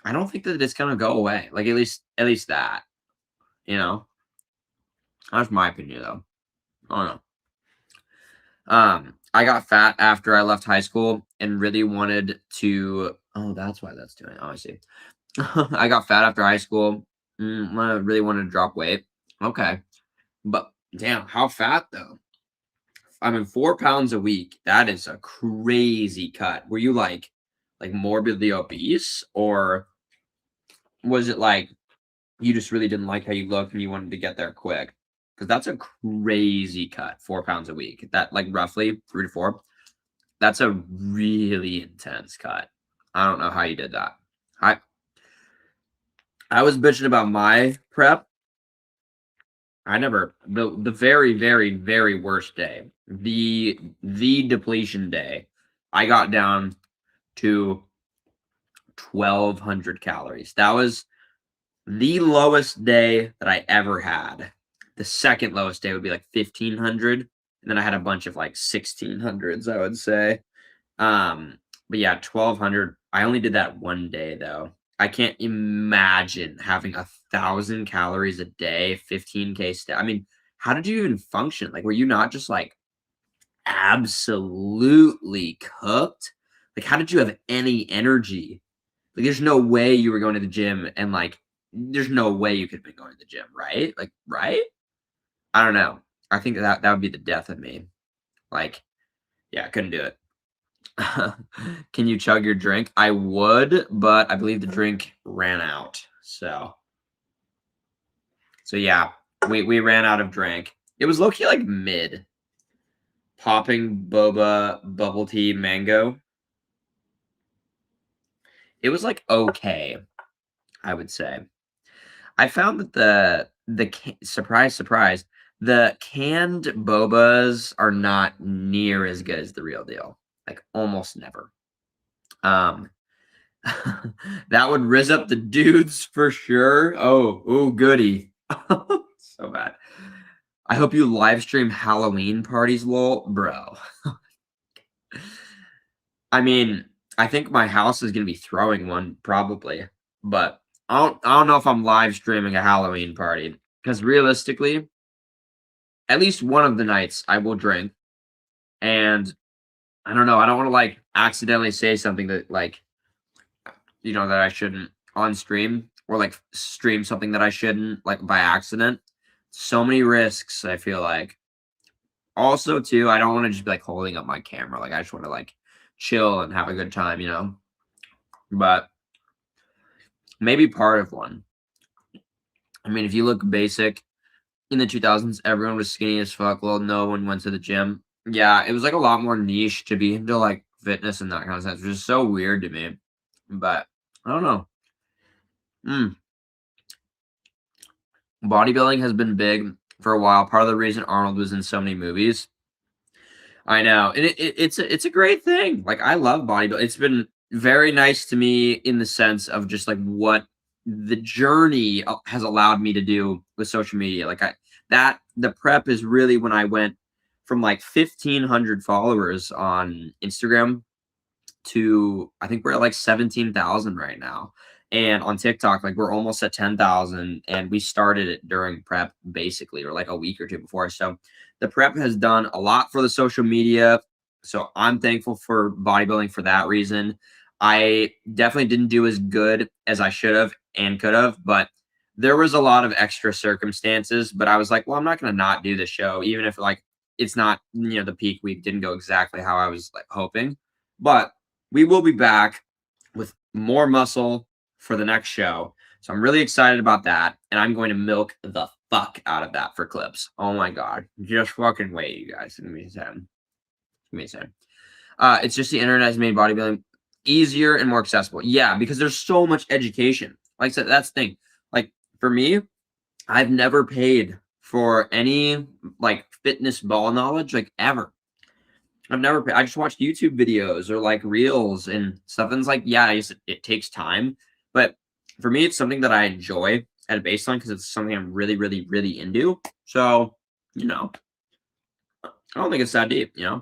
I don't think that it's gonna go away. Like at least that, you know. That's my opinion though. I don't know. I got fat after I left high school and really wanted to. Oh, that's why that's doing it. Oh, I see. I got fat after high school. I really wanted to drop weight. Okay, but damn, how fat though? I mean, 4 pounds a week. That is a crazy cut. Were you like morbidly obese, or was it like you just really didn't like how you looked and you wanted to get there quick? Because that's a crazy cut. 4 pounds a week. That like roughly 3 to 4. That's a really intense cut. I don't know how you did that. I I was bitching about my prep. I never the very, very, very worst day, the depletion day, I got down to 1,200 calories. That was the lowest day that I ever had. The second lowest day would be like 1,500, and then I had a bunch of like 1,600s, I would say. But yeah, 1,200. I only did that one day though. I can't imagine having 1,000 calories a day, 15K step. I mean, how did you even function? Like, were you not just like absolutely cooked? Like, how did you have any energy? Like, there's no way you were going to the gym and like, there's no way you could have been going to the gym, right? Like, right? I don't know. I think that would be the death of me. Like, yeah, I couldn't do it. Can you chug your drink? I would, but I believe the drink ran out. So yeah, we ran out of drink. It was low key like mid. popping boba bubble tea mango. It was like okay, I would say. I found that surprise, surprise, the canned bobas are not near as good as the real deal. Like almost never. Um, that would rizz up the dudes for sure. Oh, goody. So bad. I hope you live stream Halloween parties, lol, bro. I mean, I think my house is gonna be throwing one probably, but I don't know if I'm live streaming a Halloween party because realistically, at least one of the nights I will drink, and I don't know. I don't want to like accidentally say something that like that I shouldn't on stream or like stream something that I shouldn't like by accident. So many risks. I feel like. Also, too, I don't want to just be like holding up my camera. Like I just want to like chill and have a good time. But maybe part of one. I mean, if you look basic in the 2000s, everyone was skinny as fuck. Well, no one went to the gym. Yeah, it was like a lot more niche to be into like fitness and that kind of sense, which is so weird to me. But I don't know. Bodybuilding has been big for a while. Part of the reason Arnold was in so many movies. I know, and it's a great thing. Like I love bodybuilding. It's been very nice to me in the sense of just like what the journey has allowed me to do with social media. Like the prep is really when I went from like 1,500 followers on Instagram to I think we're at like 17,000 right now. And on TikTok, like we're almost at 10,000, and we started it during prep basically, or like a week or two before. So the prep has done a lot for the social media. So I'm thankful for bodybuilding for that reason. I definitely didn't do as good as I should have and could have, but there was a lot of extra circumstances. But I was like, well, I'm not going to not do the show, even if like it's not, the peak week didn't go exactly how I was like hoping. But we will be back with more muscle for the next show. So I'm really excited about that. And I'm going to milk the fuck out of that for clips. Oh my God. Just fucking wait, you guys. It's going to be insane. It's just the internet has made bodybuilding easier and more accessible. Yeah, because there's so much education. Like I said, that's the thing. Like for me, I've never paid for any like fitness ball knowledge, like ever. I've never I just watched YouTube videos or like reels and stuff. And it's like, yeah, it takes time. But for me, it's something that I enjoy at a baseline because it's something I'm really, really, really into. So, I don't think it's that deep. I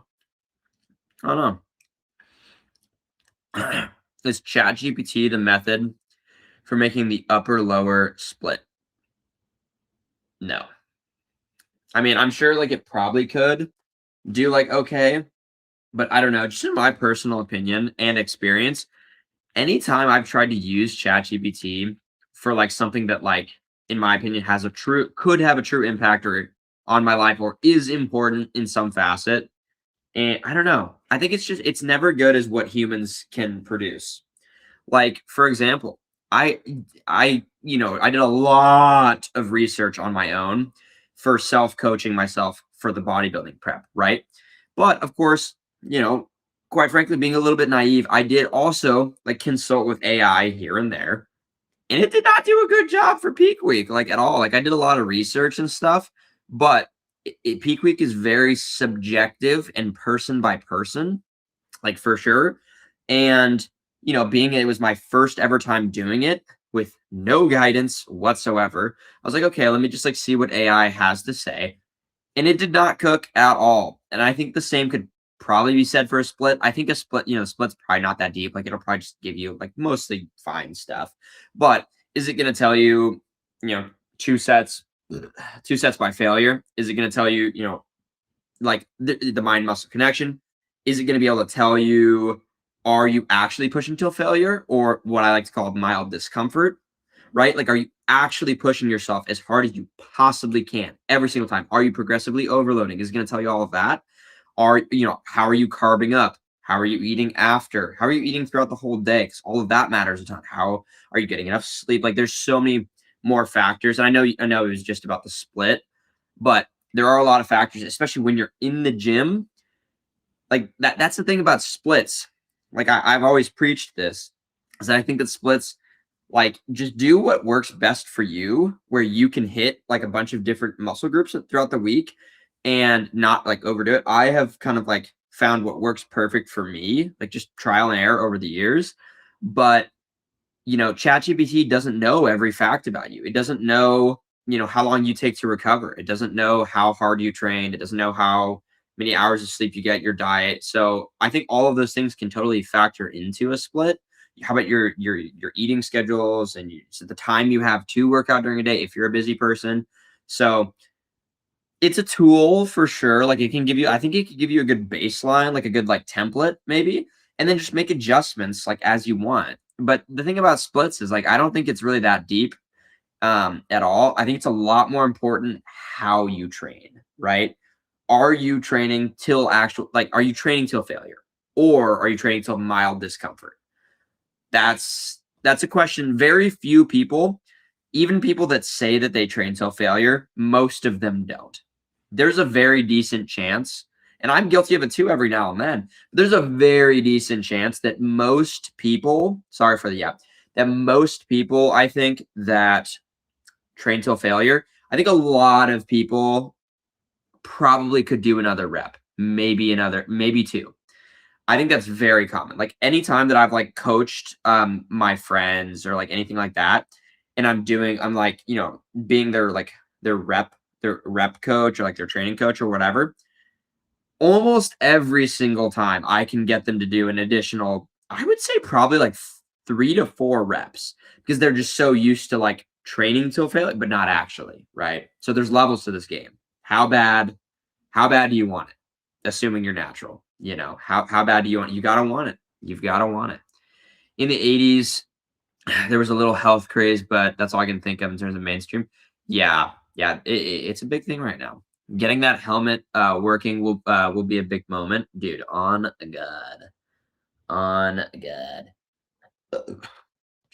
don't know. Is ChatGPT the method for making the upper lower split? No. I mean, I'm sure like it probably could do like okay, but I don't know. Just in my personal opinion and experience, anytime I've tried to use ChatGPT for like something that like in my opinion could have a true impact or on my life or is important in some facet, and I don't know. I think it's never good as what humans can produce. Like for example, I did a lot of research on my own for self-coaching myself for the bodybuilding prep, right? But of course, quite frankly, being a little bit naive, I did also like consult with AI here and there, and it did not do a good job for peak week, like at all. Like I did a lot of research and stuff, but peak week is very subjective and person by person, like for sure. And being it was my first ever time doing it with no guidance whatsoever, I was like, okay, let me just like see what AI has to say. And it did not cook at all. And I think the same could probably be said for a split. I think a split, split's probably not that deep. Like it'll probably just give you like mostly fine stuff. But is it going to tell you, two sets, two sets by failure? Is it going to tell you, like the mind muscle connection? Is it going to be able to tell you, are you actually pushing till failure or what I like to call mild discomfort? Right? Like, are you actually pushing yourself as hard as you possibly can every single time? Are you progressively overloading? Is it going to tell you all of that? How are you carbing up? How are you eating after? How are you eating throughout the whole day? Because all of that matters a ton. How are you getting enough sleep? Like, there's so many more factors. And I know it was just about the split, but there are a lot of factors, especially when you're in the gym. like that's the thing about splits. Like I've always preached this, is that I think that splits, like, just do what works best for you, where you can hit like a bunch of different muscle groups throughout the week and not like overdo it. I have kind of like found what works perfect for me, like just trial and error over the years. But ChatGPT doesn't know every fact about you. It doesn't know, how long you take to recover. It doesn't know how hard you trained. It doesn't know how many hours of sleep you get, your diet. So I think all of those things can totally factor into a split. How about your eating schedules and so the time you have to work out during a day if you're a busy person? So it's a tool for sure. Like I think it could give you a good baseline, like a good like template maybe, and then just make adjustments like as you want. But the thing about splits is like I don't think it's really that deep at all. I think it's a lot more important how you train, right? Are you training till are you training till failure? Or are you training till mild discomfort? That's a question very few people, even people that say that they train till failure, most of them don't. There's a very decent chance, and I'm guilty of it too every now and then. There's a very decent chance that most people, sorry for the that most people, I think, that train till failure, I think a lot of people probably could do another rep, maybe two. I think that's very common. Like anytime that I've like coached my friends or like anything like that, and I'm like, being their rep coach or like their training coach or whatever, almost every single time I can get them to do an additional, I would say probably like 3 to 4 reps because they're just so used to like training till failure, but not actually, right? So there's levels to this game. How bad do you want it? Assuming you're natural, how bad do you want it? You gotta want it. You've gotta want it. In the 80s, there was a little health craze, but that's all I can think of in terms of mainstream. Yeah, yeah, it's a big thing right now. Getting that helmet working will be a big moment, dude. On God.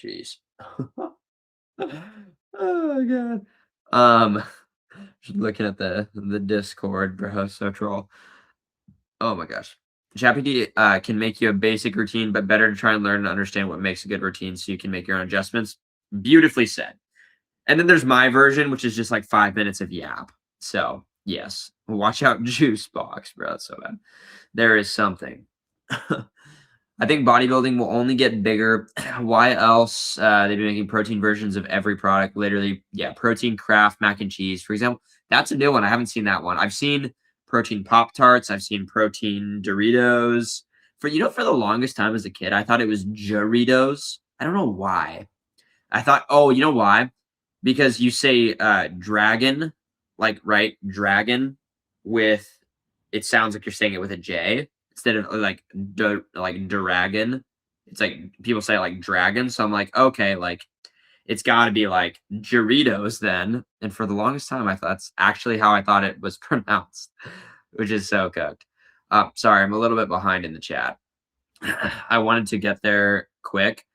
Jeez. Oh God. Um, just looking at the Discord, bro. So troll. Oh my gosh. ChatGPT can make you a basic routine, but better to try and learn and understand what makes a good routine so you can make your own adjustments. Beautifully said. And then there's my version, which is just like 5 minutes of yap. So yes, watch out, juice box, bro. That's so bad. There is something. I think bodybuilding will only get bigger. Why else? They've been making protein versions of every product. Literally, yeah, protein craft mac and cheese, for example. That's a new one. I haven't seen that one. I've seen protein Pop Tarts. I've seen protein Doritos. For the longest time as a kid, I thought it was Doritos. I don't know why. I thought, oh, you know why? Because you say dragon, like, right? Dragon with, it sounds like you're saying it with a J instead of like dragon. It's like people say like dragon. So I'm like, okay, like it's got to be like Doritos then. And for the longest time, I thought that's actually how I thought it was pronounced, which is so cooked. Sorry, I'm a little bit behind in the chat. I wanted to get there quick.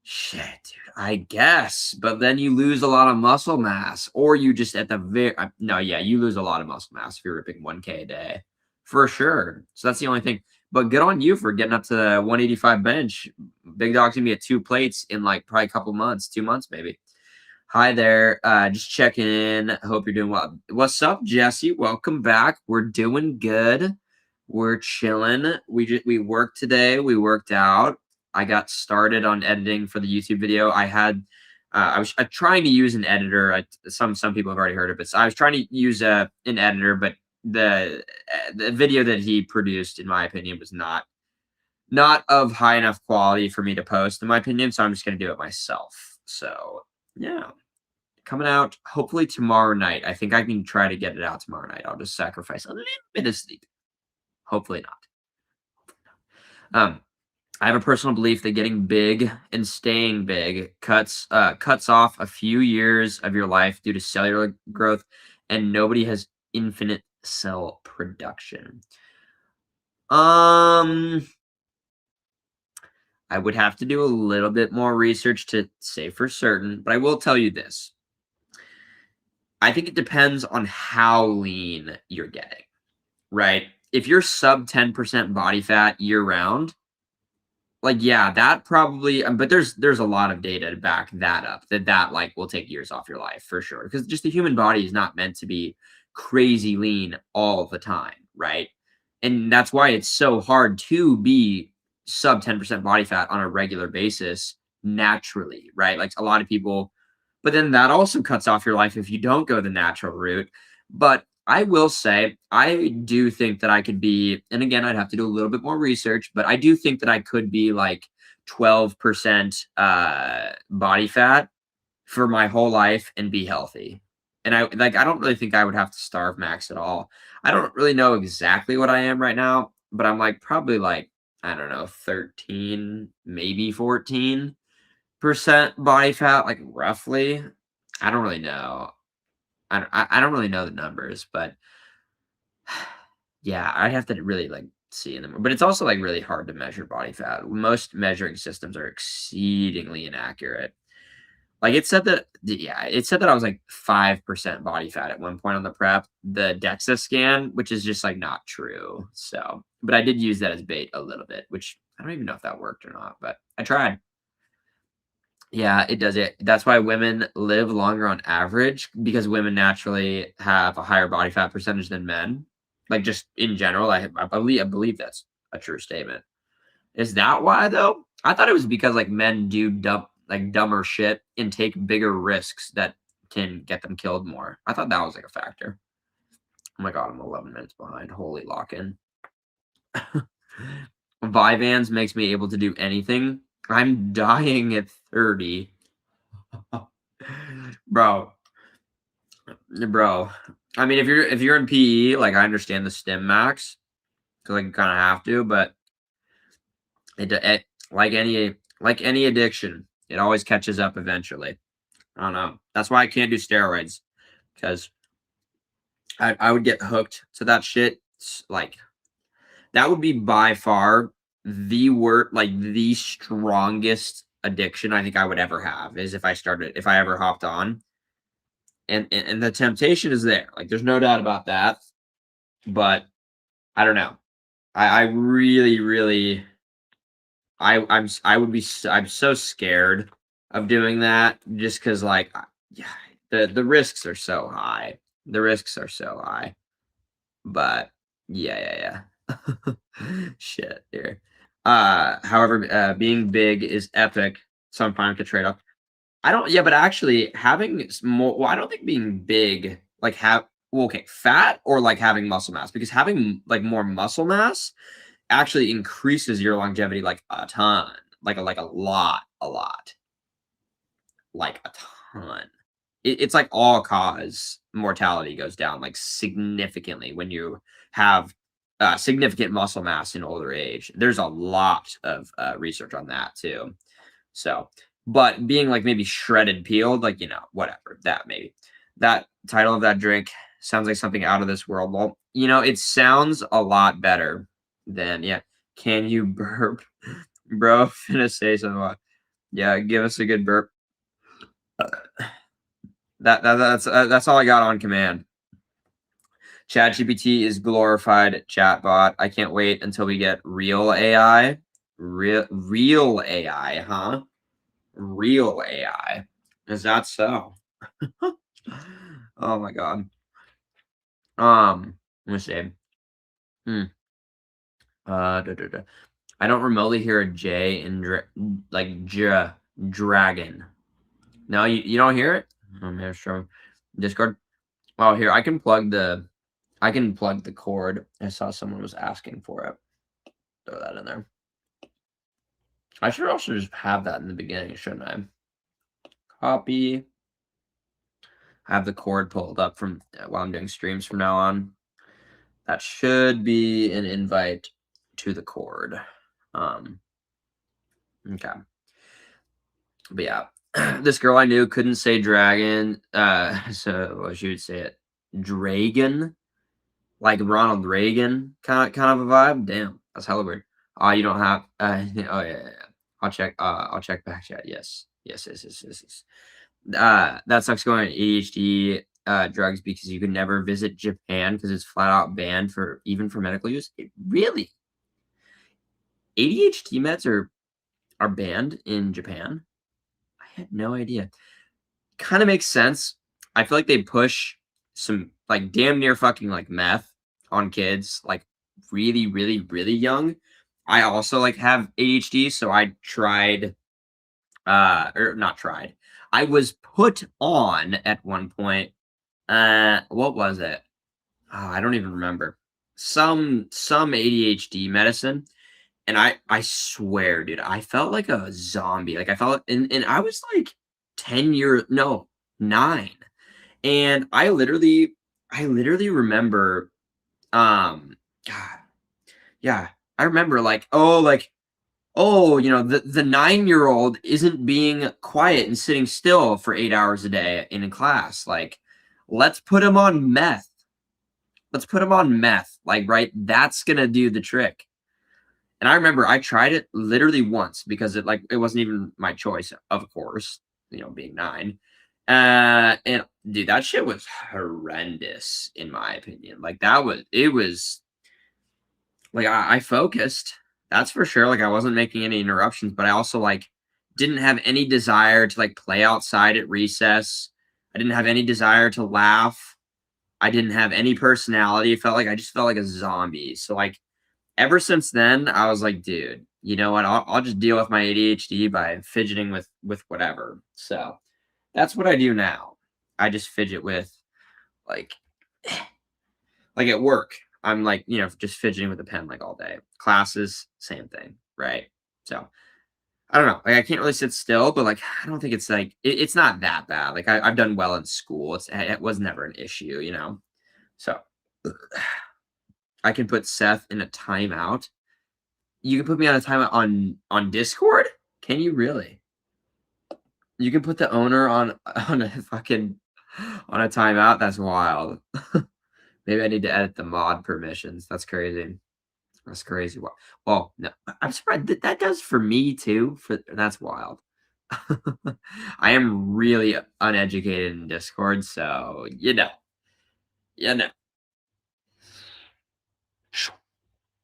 Shit, dude, I guess. But then you lose a lot of muscle mass, or you just at the very no, yeah, you lose a lot of muscle mass if you're ripping 1K a day, for sure. So that's the only thing. But good on you for getting up to the 185 bench. Big Dog's gonna be at 2 plates in like probably a couple months, 2 months maybe. Hi there, just checking in. Hope you're doing well. What's up, Jesse? Welcome back. We're doing good. We're chilling. We worked today. We worked out. I got started on editing for the YouTube video. I was trying to use an editor. Some people have already heard of it. So I was trying to use an editor, but the video that he produced, in my opinion, was not of high enough quality for me to post, in my opinion. So I'm just gonna do it myself. So yeah, coming out hopefully tomorrow night. I think I can try to get it out tomorrow night. I'll just sacrifice a little bit of sleep. Hopefully not. I have a personal belief that getting big and staying big cuts off a few years of your life due to cellular growth, and nobody has infinite cell production. I would have to do a little bit more research to say for certain, but I will tell you this. I think it depends on how lean you're getting, right? if you're sub 10% body fat year round, like, yeah, that probably, but there's a lot of data to back that up, that like will take years off your life for sure. Because just the human body is not meant to be crazy lean all the time, right? And that's why it's so hard to be sub 10% body fat on a regular basis naturally, right? Like a lot of people, but then that also cuts off your life if you don't go the natural route. But I will say, I do think that I could be, and again, I'd have to do a little bit more research, but I do think that I could be like 12% body fat for my whole life and be healthy. And I don't really think I would have to starve max at all. I don't really know exactly what I am right now, but I'm like probably like, I don't know, 13, maybe 14% body fat, like roughly. I don't really know. I don't really know the numbers, but yeah, I'd have to really like see in them. But it's also like really hard to measure body fat. Most measuring systems are exceedingly inaccurate. Like it said that, yeah, it said that I was like 5% body fat at one point on the prep, the DEXA scan, which is just like not true. So, but I did use that as bait a little bit, which I don't even know if that worked or not, but I tried. Yeah, it does it. That's why women live longer on average because women naturally have a higher body fat percentage than men. Like just in general, I believe that's a true statement. Is that why though? I thought it was because like men do dumber shit and take bigger risks that can get them killed more. I thought that was like a factor. Oh my god, I'm 11 minutes behind. Holy lock in. Vyvanse makes me able to do anything. I'm dying at 30. Bro, bro. I mean, if you're in PE, like I understand the stim max because like you kind of have to, but it like any addiction, it always catches up eventually. I don't know. That's why I can't do steroids because I would get hooked to that shit. Like that would be by far the strongest addiction I think I would ever have is if I ever hopped on. And the temptation is there. Like there's no doubt about that. But I don't know. I really, really, I'm so scared of doing that just because like yeah, the risks are so high. The risks are so high. But yeah. Shit here. However, being big is epic, so I'm fine with the trade-off. I don't yeah, but actually having more well, I don't think being big like have well, okay, fat or like having muscle mass because having like more muscle mass actually increases your longevity like a ton, like a lot, like a ton. It's like all cause mortality goes down like significantly when you have significant muscle mass in older age. There's a lot of research on that too. So, but being like maybe shredded peeled, like whatever that maybe that title of that drink sounds like something out of this world. Well, it sounds a lot better than yeah. Can you burp, bro? Finna say something. Yeah, give us a good burp. That's all I got on command. ChatGPT is glorified chatbot. I can't wait until we get real AI. Real AI, huh? Real AI. Is that so? Oh my god. Let me see. Hmm. I don't remotely hear a J in like dragon. No, you don't hear it? Oh man, sure. Discord. Oh, here I can plug the cord. I saw someone was asking for it. Throw that in there. I should also just have that in the beginning, shouldn't I? Copy. Have the cord pulled up from while I'm doing streams from now on. That should be an invite to the cord. Okay. But yeah, this girl I knew couldn't say dragon. So she would say it dragon, like Ronald Reagan kind of a vibe. Damn, that's hella weird. You don't have. Oh yeah. I'll check. I'll check back chat. Yes. That sucks going on ADHD. drugs because you can never visit Japan because it's flat out banned for even for medical use. Really? ADHD meds are banned in Japan? I had no idea. Kind of makes sense. I feel like they push some like damn near fucking like meth on kids like really, really, really young. I also like have ADHD, so I tried or not tried. I was put on at one point. What was it? Oh, I don't even remember. Some ADHD medicine, and I swear, dude, I felt like a zombie. Like I felt, and I was like 10 years, no, 9, and I literally remember, God, yeah, I remember like, oh, the 9-year-old isn't being quiet and sitting still for 8 hours a day in a class. Like, let's put him on meth. Let's put him on meth. Like, right? That's gonna do the trick. And I remember I tried it literally once because it wasn't even my choice, of course, being 9. And dude, that shit was horrendous in my opinion. Like it was like I focused, that's for sure. Like I wasn't making any interruptions, but I also like didn't have any desire to like play outside at recess. I didn't have any desire to laugh. I didn't have any personality. I just felt like a zombie. So like ever since then, I was like, dude, you know what? I'll just deal with my ADHD by fidgeting with whatever. So that's what I do now. I just fidget with like like at work. I'm like, just fidgeting with a pen like all day. Classes, same thing, right? So I don't know. Like I can't really sit still, but like I don't think it's like it's not that bad. Like I've done well in school. It was never an issue. So I can put Seth in a timeout. You can put me on a timeout on Discord? Can you really? You can put the owner on a fucking on a timeout? That's wild. Maybe I need to edit the mod permissions. That's crazy. That's crazy. Well, no, I'm surprised that does for me too. That's wild. I am really uneducated in Discord, so you know.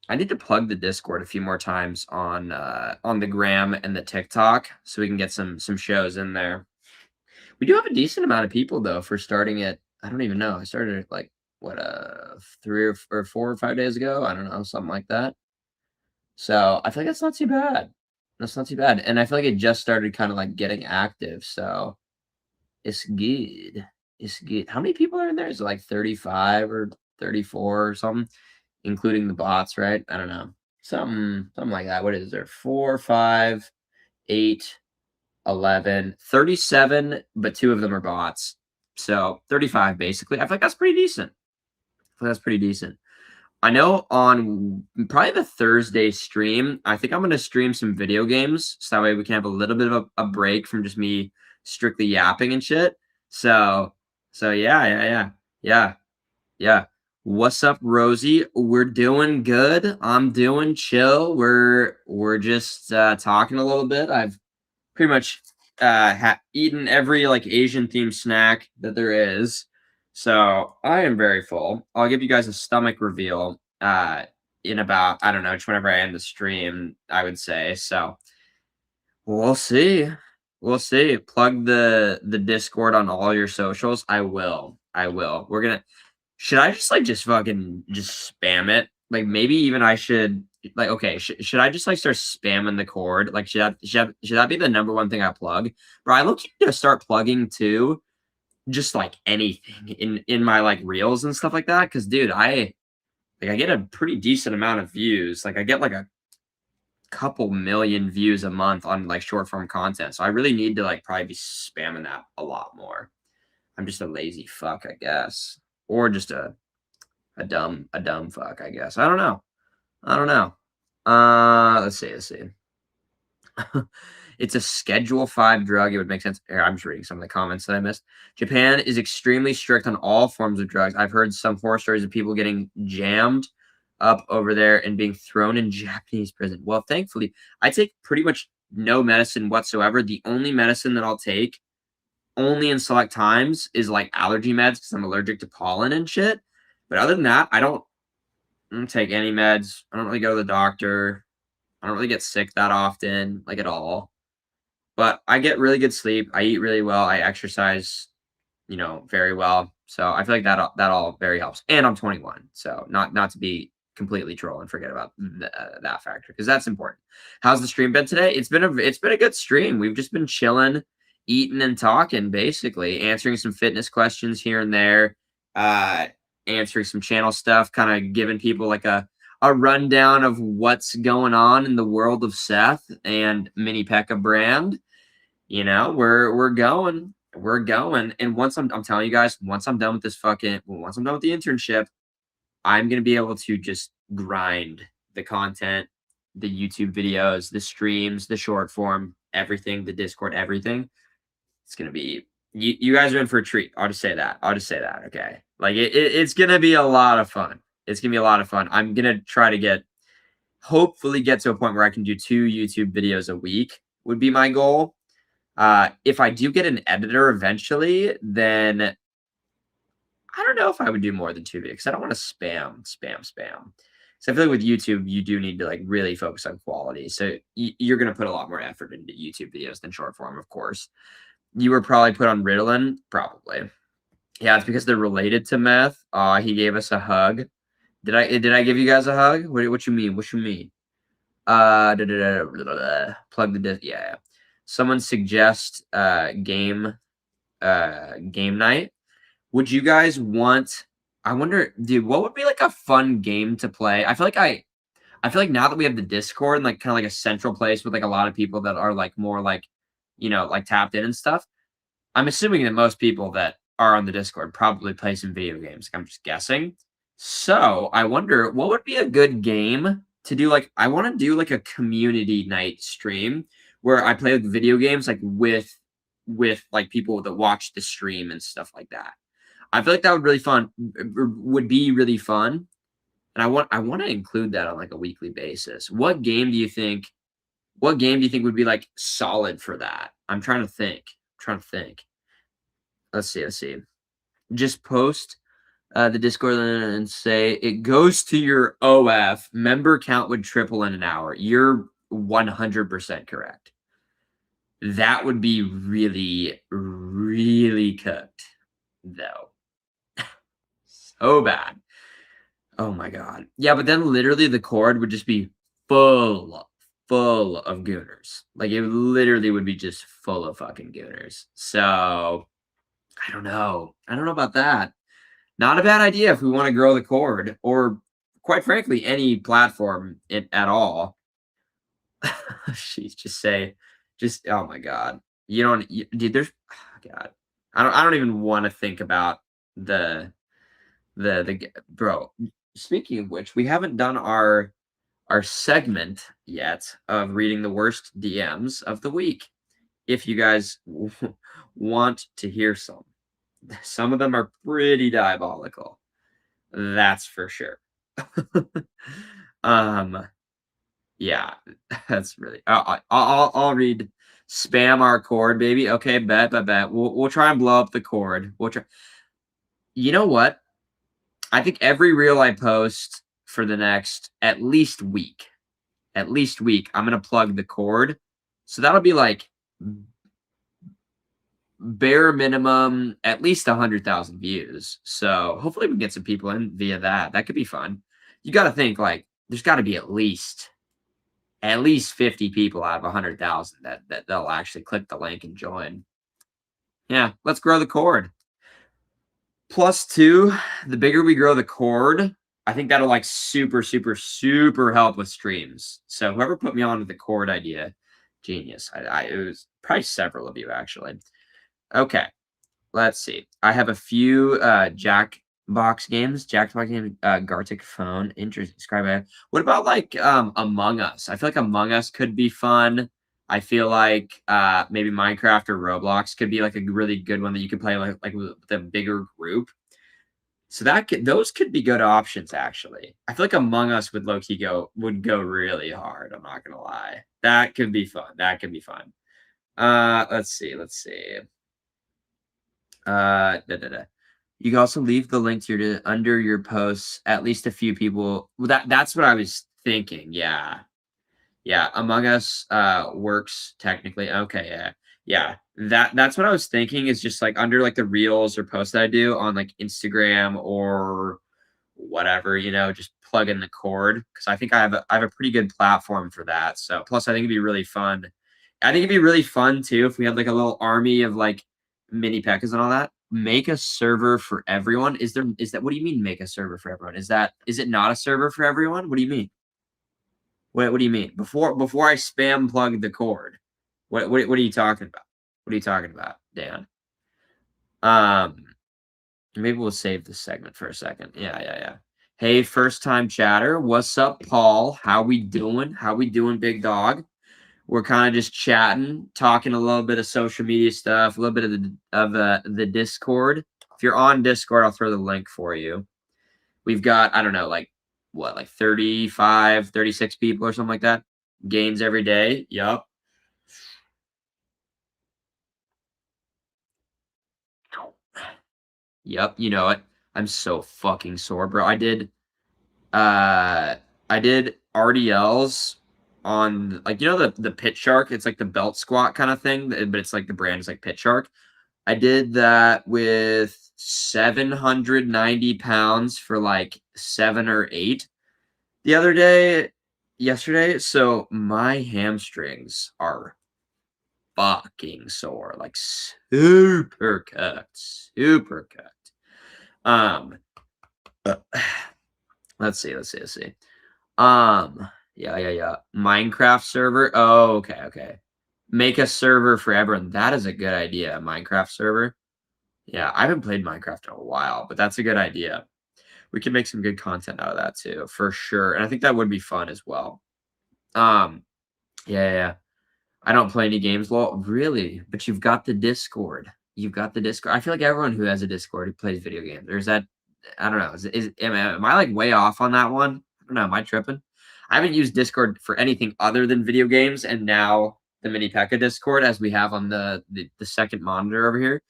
I need to plug the Discord a few more times on the gram and the TikTok so we can get some shows in there. We do have a decent amount of people though for starting it. I don't even know. I started it like what 4 or 5 days ago. I don't know, something like that. So I feel like that's not too bad. That's not too bad. And I feel like it just started kind of like getting active. So it's good. It's good. How many people are in there? Is it like 35 or 34 or something? Including the bots, right? I don't know. Something like that. What is there? 4, 5, 8, 11, 37, but 2 of them are bots. So 35 basically. I feel like that's pretty decent. I know on probably the Thursday stream, I think I'm going to stream some video games so that way we can have a little bit of a break from just me strictly yapping and shit. So yeah. What's up, Rosie? We're doing good. I'm doing chill. We're just talking a little bit. I've pretty much eaten every like Asian themed snack that there is. So I am very full. I'll give you guys a stomach reveal in about, I don't know, just whenever I end the stream, I would say. So we'll see. We'll see. Plug the Discord on all your socials. I will. Should I just fucking just spam it? Like maybe even I should like okay, should I just like start spamming the cord? Like should that be the number one thing I plug? Bro, I look to start plugging too, just like anything in my like reels and stuff like that. Cause dude, I get a pretty decent amount of views. Like I get like a couple million views a month on like short form content. So I really need to like probably be spamming that a lot more. I'm just a lazy fuck, I guess. Or just a dumb fuck, I guess. I don't know. Let's see. It's a Schedule 5 drug. It would make sense. Here, I'm just reading some of the comments that I missed. Japan is extremely strict on all forms of drugs. I've heard some horror stories of people getting jammed up over there and being thrown in Japanese prison. Well, thankfully, I take pretty much no medicine whatsoever. The only medicine that I'll take only in select times is like allergy meds because I'm allergic to pollen and shit. But other than that, I don't take any meds. I don't really go to the doctor. I don't really get sick that often, like at all. But I get really good sleep. I eat really well. I exercise, very well. So I feel like that all very helps. And I'm 21, so not to be completely troll and forget about that factor because that's important. How's the stream been today? It's been a good stream. We've just been chilling, eating and talking, basically answering some fitness questions here and there, answering some channel stuff, kind of giving people like a rundown of what's going on in the world of Seth and Mini Pekka brand. We're going. We're going. And once I'm telling you guys, once I'm done with once I'm done with the internship, I'm gonna be able to just grind the content, the YouTube videos, the streams, the short form, everything, the Discord, everything. It's gonna be you guys are in for a treat. I'll just say that. Okay. Like it's gonna be a lot of fun. It's gonna be a lot of fun. I'm gonna try to hopefully get to a point where I can do 2 YouTube videos a week would be my goal. If I do get an editor eventually, then I don't know if I would do more than 2 because I don't want to spam. So I feel like with YouTube, you do need to like really focus on quality. So you're going to put a lot more effort into YouTube videos than short form, of course. You were probably put on Ritalin, probably. Yeah, it's because they're related to meth. He gave us a hug. Did I give you guys a hug? What you mean? What you mean? Plug the disc. Yeah. Someone suggest game night. Would you guys want? I wonder, dude, what would be like a fun game to play? I feel like now that we have the Discord and like kind of like a central place with like a lot of people that are like more like, like tapped in and stuff. I'm assuming that most people that are on the Discord probably play some video games. I'm just guessing. So I wonder what would be a good game to do. Like, I want to do like a community night stream where I play like video games like with like people that watch the stream and stuff like that. I feel like that would be really fun. And I want to include that on like a weekly basis. What game do you think would be like solid for that? I'm trying to think. Let's see. Just post the Discord and say it goes to your OF. Member count would triple in an hour. You're 100% correct. That would be really, really cooked, though. So bad. Oh my god. Yeah, but then literally the cord would just be full of gooners. Like it literally would be just full of fucking gooners. So I don't know. I don't know about that. Not a bad idea if we want to grow the cord, or quite frankly, any platform at all. She's just oh my god. Dude, there's God. I don't even want to think about the bro. Speaking of which, we haven't done our segment yet of reading the worst DMs of the week. If you guys want to hear some of them are pretty diabolical. That's for sure. Yeah, that's really. I'll read. Spam our cord, baby. Okay, bet. We'll try and blow up the cord. We'll try. You know what? I think every reel I post for the next at least week, I'm gonna plug the cord. So that'll be like bare minimum at least 100,000 views. So hopefully we can get some people in via that. That could be fun. You got to think like there's got to be at least 50 people out of 100,000 that they'll actually click the link and join. Yeah, let's grow the cord. +2, the bigger we grow the cord, I think that'll like super help with streams. So whoever put me on with the cord idea, genius. It was probably several of you actually. Okay, let's see. I have a few Jackbox games. Gartic Phone. Interesting. Describe. What about like Among Us? I feel like Among Us could be fun. I feel like maybe Minecraft or Roblox could be like a really good one that you could play like with a bigger group. So those could be good options actually. I feel like Among Us would would go really hard. I'm not gonna lie. That could be fun. Let's see. You can also leave the link to your under your posts. At least a few people. Well, that's what I was thinking. Yeah. Yeah, Among Us, works technically. Okay, yeah. Yeah. That's what I was thinking is just, like, under, like, the reels or posts that I do on, like, Instagram or whatever, just plug in the cord because I think I have a pretty good platform for that, so plus I think it'd be really fun. I think it'd be really fun too if we had, like, a little army of, like, mini P.E.K.K.A.s and all that. Make a server for everyone. Is that what do you mean make a server for everyone? Is it not a server for everyone? What do you mean? What do you mean? Before I spam plug the cord. What are you talking about? What are you talking about, Dan? Um, maybe we'll save this segment for a second. Yeah. Hey, first time chatter. What's up, Paul? How we doing? How we doing, big dog? We're kind of just chatting, talking a little bit of social media stuff, a little bit of the Discord. If you're on Discord, I'll throw the link for you. We've got, I don't know, like what, like 35, 36 people or something like that. Gains every day. Yup. Yep, you know it. I'm so fucking sore, bro. Uh I did RDLs on like the Pit Shark. It's like the belt squat kind of thing, but it's like the brand is like Pit Shark. I did that with 790 pounds for like 7 or 8 the other day, yesterday. So my hamstrings are fucking sore, like super cooked, super cooked. Um, let's see. Yeah. Minecraft server. Oh, okay. Make a server for everyone. That is a good idea. A Minecraft server. Yeah, I haven't played Minecraft in a while, but that's a good idea. We can make some good content out of that too, for sure. And I think that would be fun as well. Um, yeah. I don't play any games. Well, really, but you've got the Discord. You've got the Discord. I feel like everyone who has a Discord who plays video games. There's that. I don't know. Am I like way off on that one? I don't know. Am I tripping? I haven't used Discord for anything other than video games, and now the mini P.E.K.K.A. Discord, as we have on the second monitor over here.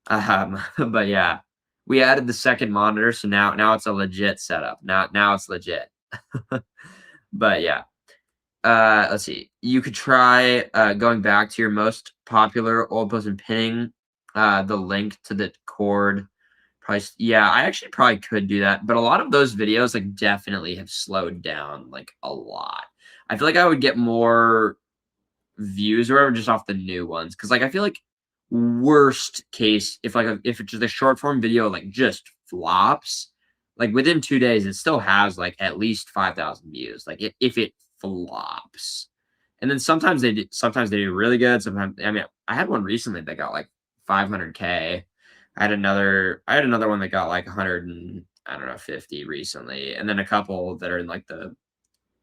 But yeah, we added the second monitor, so now it's a legit setup. Now it's legit. But yeah. Let's see. You could try going back to your most popular old post and pinning the link to the cord. Probably, yeah, I actually probably could do that, but a lot of those videos like definitely have slowed down like a lot. I feel like I would get more views or whatever just off the new ones because like I feel like worst case if it's just a short form video like just flops like within 2 days it still has like at least 5,000 views like if it flops and then sometimes they do really good sometimes I mean I had one recently that got like 500K. I had another one that got like 100 and I don't know 50 recently and then a couple that are in like the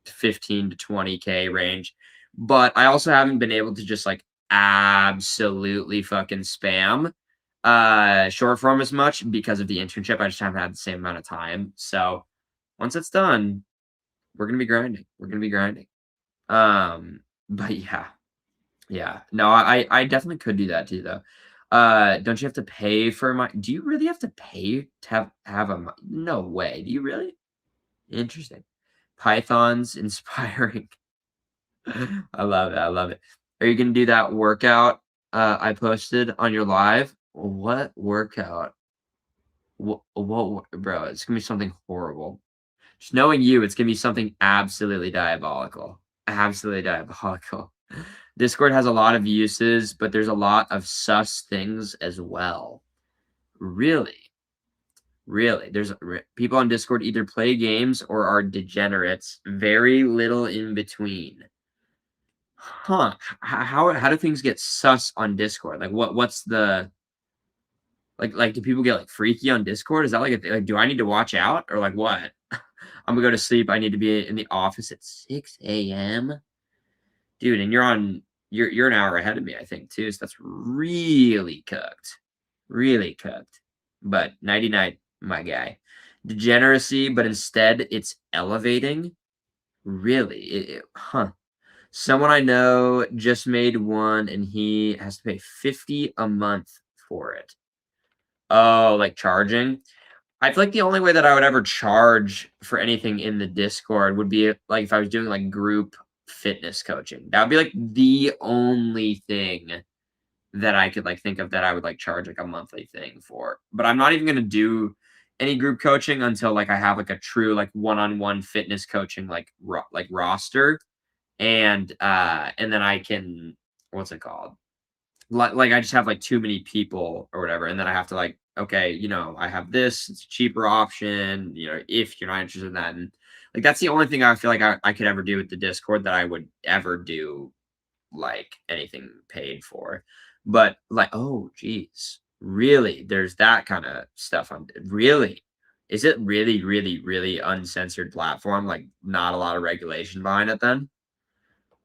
15 to 20K range. But I also haven't been able to just like absolutely fucking spam short form as much because of the internship. I just haven't had the same amount of time. So once it's done, we're gonna be grinding. But yeah. Yeah. No, I definitely could do that too though. Don't you have to pay for my do you really have to pay to have a no way. Do you really? Interesting. Python's inspiring. I love it. Are you gonna do that workout I posted on your live? What workout? What, bro? It's gonna be something horrible. Just knowing you, it's gonna be something absolutely diabolical. Absolutely diabolical. Discord has a lot of uses, but there's a lot of sus things as well. Really? Really? There's people on Discord either play games or are degenerates. Very little in between. Huh. How do things get sus on Discord? Like what's the like do people get like freaky on Discord? Is that like a thing? Like do I need to watch out or like what? I'm gonna go to sleep. I need to be in the office at 6 a.m. Dude, and you're an hour ahead of me, I think, too. So that's really cooked. Really cooked. But nighty night, my guy. Degeneracy, but instead it's elevating. Really? Huh. Someone I know just made one and he has to pay 50 a month for it. Oh, like charging? I feel like the only way that I would ever charge for anything in the Discord would be like if I was doing like group fitness coaching. That would be like the only thing that I could like think of that I would like charge like a monthly thing for. But I'm not even gonna do any group coaching until like I have like a true like one-on-one fitness coaching like roster and then I can what's it called? Like I just have like too many people or whatever, and then I have to like, okay, I have this, it's a cheaper option, if you're not interested in that. And like that's the only thing I feel like I could ever do with the Discord that I would ever do like anything paid for. But like, oh geez, really? There's that kind of stuff on really? Is it really, really, really uncensored platform? Like not a lot of regulation behind it then?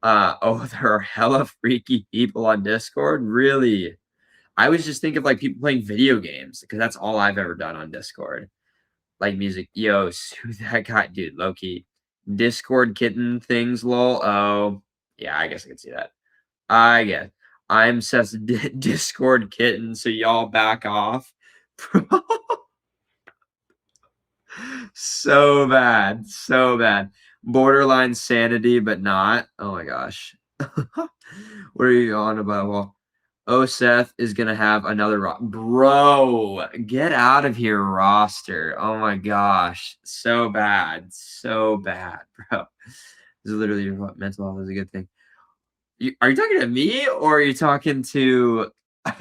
Oh, there are hella freaky people on Discord? Really? I was just thinking of, like, people playing video games, because that's all I've ever done on Discord. Like music. Yo, who that guy dude, low key. Discord kitten things, lol. Oh, yeah, I guess I can see that. I get I'm sus Discord kitten, so y'all back off. So bad, so bad. Borderline sanity, but not. Oh my gosh. What are you on about? Well, oh, Seth is gonna have another bro. Get out of here, roster. Oh my gosh, so bad, bro. This is literally what mental health is a good thing. Are you talking to me or are you talking to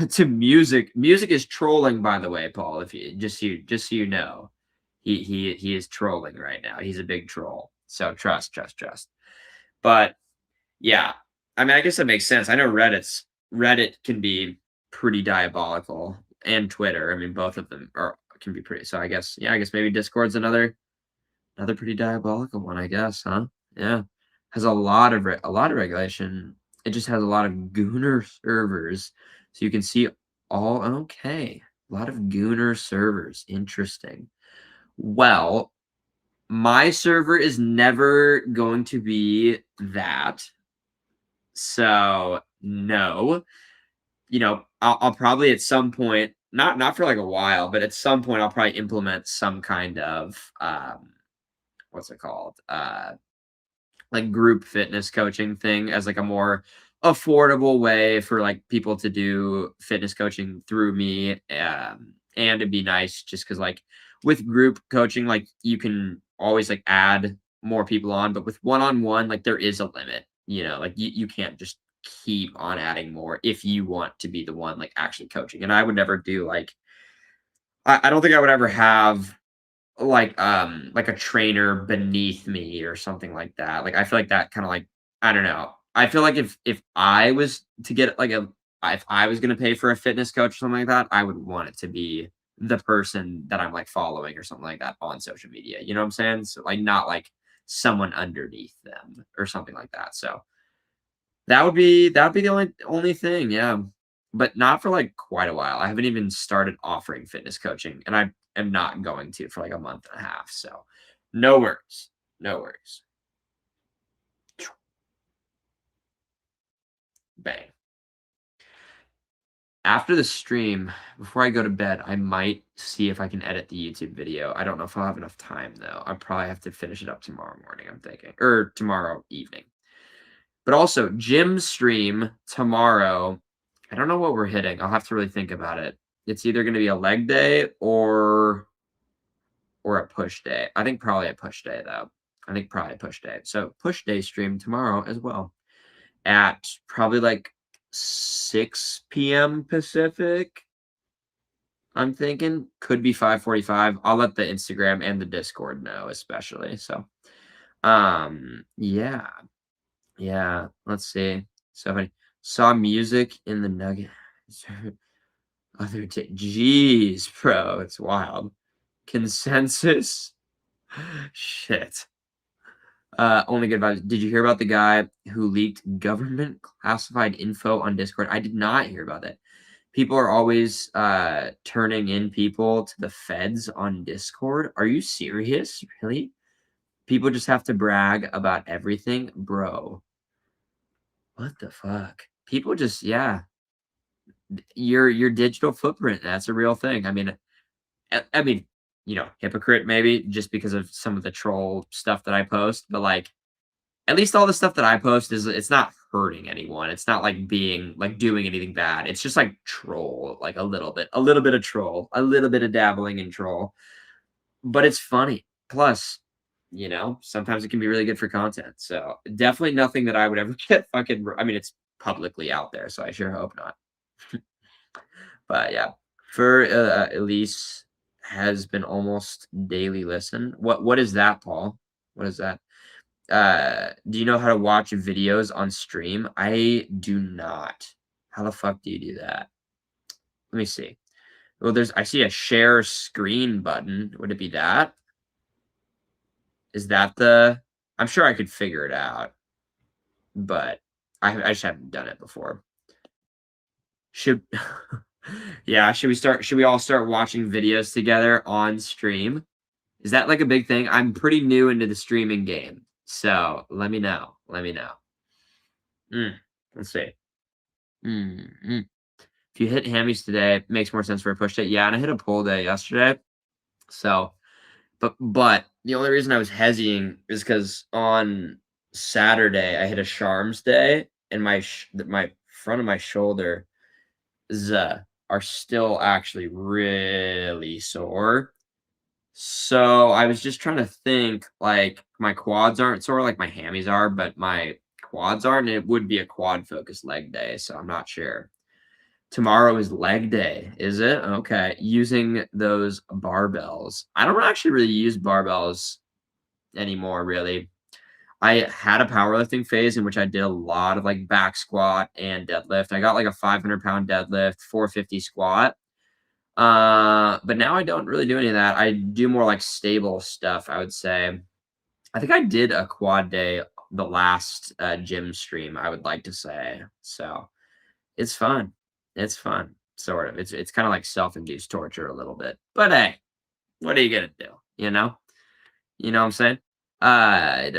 to music? Music is trolling, by the way, Paul. If you just so you know, he is trolling right now. He's a big troll. So trust. But yeah, I mean, I guess that makes sense. I know Reddit can be pretty diabolical, and Twitter. I mean, both of them can be pretty. So I guess maybe Discord's another pretty diabolical one. I guess, huh? Yeah, has a lot of regulation. It just has a lot of Gooner servers, so you can see all. Okay, a lot of Gooner servers. Interesting. Well, my server is never going to be that. So, no. I'll probably at some point, not for like a while, but at some point I'll probably implement some kind of what's it called? Like group fitness coaching thing as like a more affordable way for like people to do fitness coaching through me. And it'd be nice just because like with group coaching, like you can always like add more people on, but with one-on-one, like there is a limit, like you can't just keep on adding more if you want to be the one like actually coaching. And I would never do like I don't think I would ever have like a trainer beneath me or something like that. Like, I feel like that kinda, like I don't know. I feel like if I was to get, like, if I was gonna pay for a fitness coach or something like that, I would want it to be the person that I'm, like, following or something like that on social media, you know what I'm saying? So, like, not, like, someone underneath them or something like that, so that would be the only thing, yeah. But not for, like, quite a while. I haven't even started offering fitness coaching, and I am not going to for, like, a month and a half, so no worries. No worries. Bang. After the stream, before I go to bed, I might see if I can edit the YouTube video. I don't know if I'll have enough time, though. I probably have to finish it up tomorrow morning, I'm thinking, or tomorrow evening. But also, gym stream tomorrow. I don't know what we're hitting. I'll have to really think about it. It's either going to be a leg day or a push day. I think probably a push day though. I think probably a push day. So push day stream tomorrow as well at probably like 6 p.m. Pacific. I'm thinking could be 5:45. I'll let the Instagram and the Discord know, especially. So, yeah. Yeah, let's see. So if I saw music in the Nugget other day. Jeez, bro, it's wild. Consensus? Shit. Only good vibes. Did you hear about the guy who leaked government classified info on Discord? I did not hear about that. People are always turning in people to the feds on Discord. Are you serious? Really? People just have to brag about everything? Bro. What the fuck? People just, yeah. your digital footprint. That's a real thing. I mean, hypocrite maybe just because of some of the troll stuff that I post, but like at least all the stuff that I post it's not hurting anyone. It's not like being like doing anything bad. It's just like troll, like a little bit of troll, a little bit of dabbling in troll, but it's funny. Plus, sometimes it can be really good for content. So definitely nothing that I would ever get fucking. I mean, it's publicly out there, so I sure hope not. But yeah, for Elise has been almost daily listen. What is that, Paul? What is that? Do you know how to watch videos on stream? I do not. How the fuck do you do that? Let me see. Well, I see a share screen button. Would it be that? Is that I'm sure I could figure it out, but I just haven't done it before. Should yeah, should we all start watching videos together on stream? Is that like a big thing? I'm pretty new into the streaming game. So let me know. Let me know. Let's see. If you hit hammies today, it makes more sense for a push day. Yeah, and I hit a pull day yesterday. So, but the only reason I was hesitating is because on Saturday I hit a Charms day, and my front of my shoulder are still actually really sore. So I was just trying to think, like my quads aren't sore like my hammies are, but my quads aren't. And it would be a quad focused leg day, so I'm not sure. Tomorrow is leg day, is it? Okay. Using those barbells. I don't actually really use barbells anymore, really. I had a powerlifting phase in which I did a lot of like back squat and deadlift. I got like a 500-pound deadlift, 450 squat. But now I don't really do any of that. I do more like stable stuff, I would say. I think I did a quad day the last gym stream, I would like to say. So it's fun. It's fun, sort of. It's kind of like self-induced torture a little bit. But hey, what are you gonna do? You know? You know what I'm saying? I'll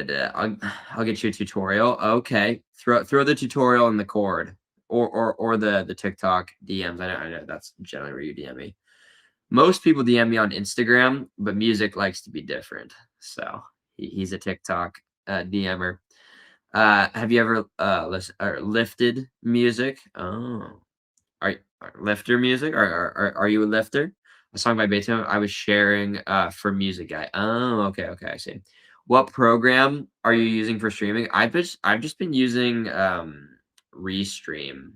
get you a tutorial. Okay. Throw the tutorial in the cord. Or the TikTok DMs. I know that's generally where you DM me. Most people DM me on Instagram, but music likes to be different. So he's a TikTok DMer. Have you ever lifted music? Oh, lifter music? Are you a lifter? A song by Beethoven. I was sharing for Music Guy. Oh, okay, I see. What program are you using for streaming? I've just been using Restream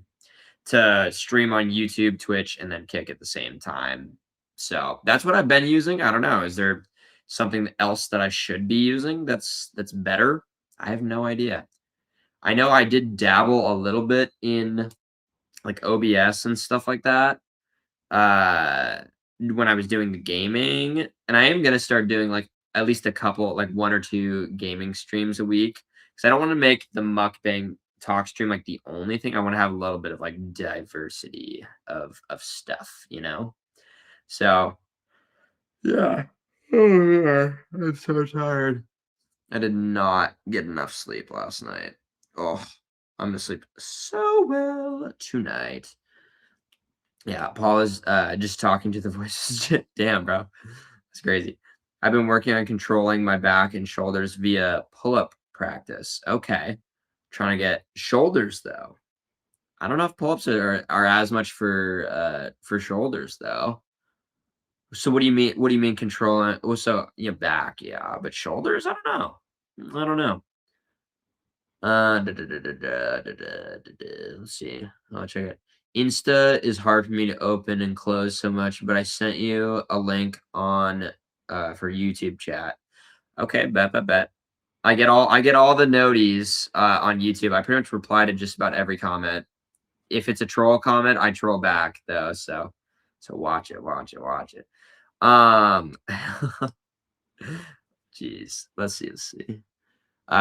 to stream on YouTube, Twitch, and then Kick at the same time. So that's what I've been using. I don't know. Is there something else that I should be using that's better? I have no idea. I know I did dabble a little bit in like OBS and stuff like that when I was doing the gaming, and I am gonna start doing like at least a couple, like 1 or 2 gaming streams a week because I don't want to make the mukbang talk stream like the only thing. I want to have a little bit of like diversity of stuff, So yeah. Oh yeah, I'm so tired. I did not get enough sleep last night. Oh, I'm gonna sleep so well tonight. Yeah, Paul is just talking to the voices. Damn, bro. That's crazy. I've been working on controlling my back and shoulders via pull-up practice. Okay. Trying to get shoulders though. I don't know if pull-ups are as much for shoulders though. So what do you mean? What do you mean controlling? Well, so back, yeah, but shoulders, I don't know. I don't know. Let's see. I'll check it. Insta is hard for me to open and close so much, but I sent you a link on for YouTube chat. Okay, bet. I get all the noties on YouTube. I pretty much reply to just about every comment. If it's a troll comment, I troll back though. So watch it. Jeez. Let's see.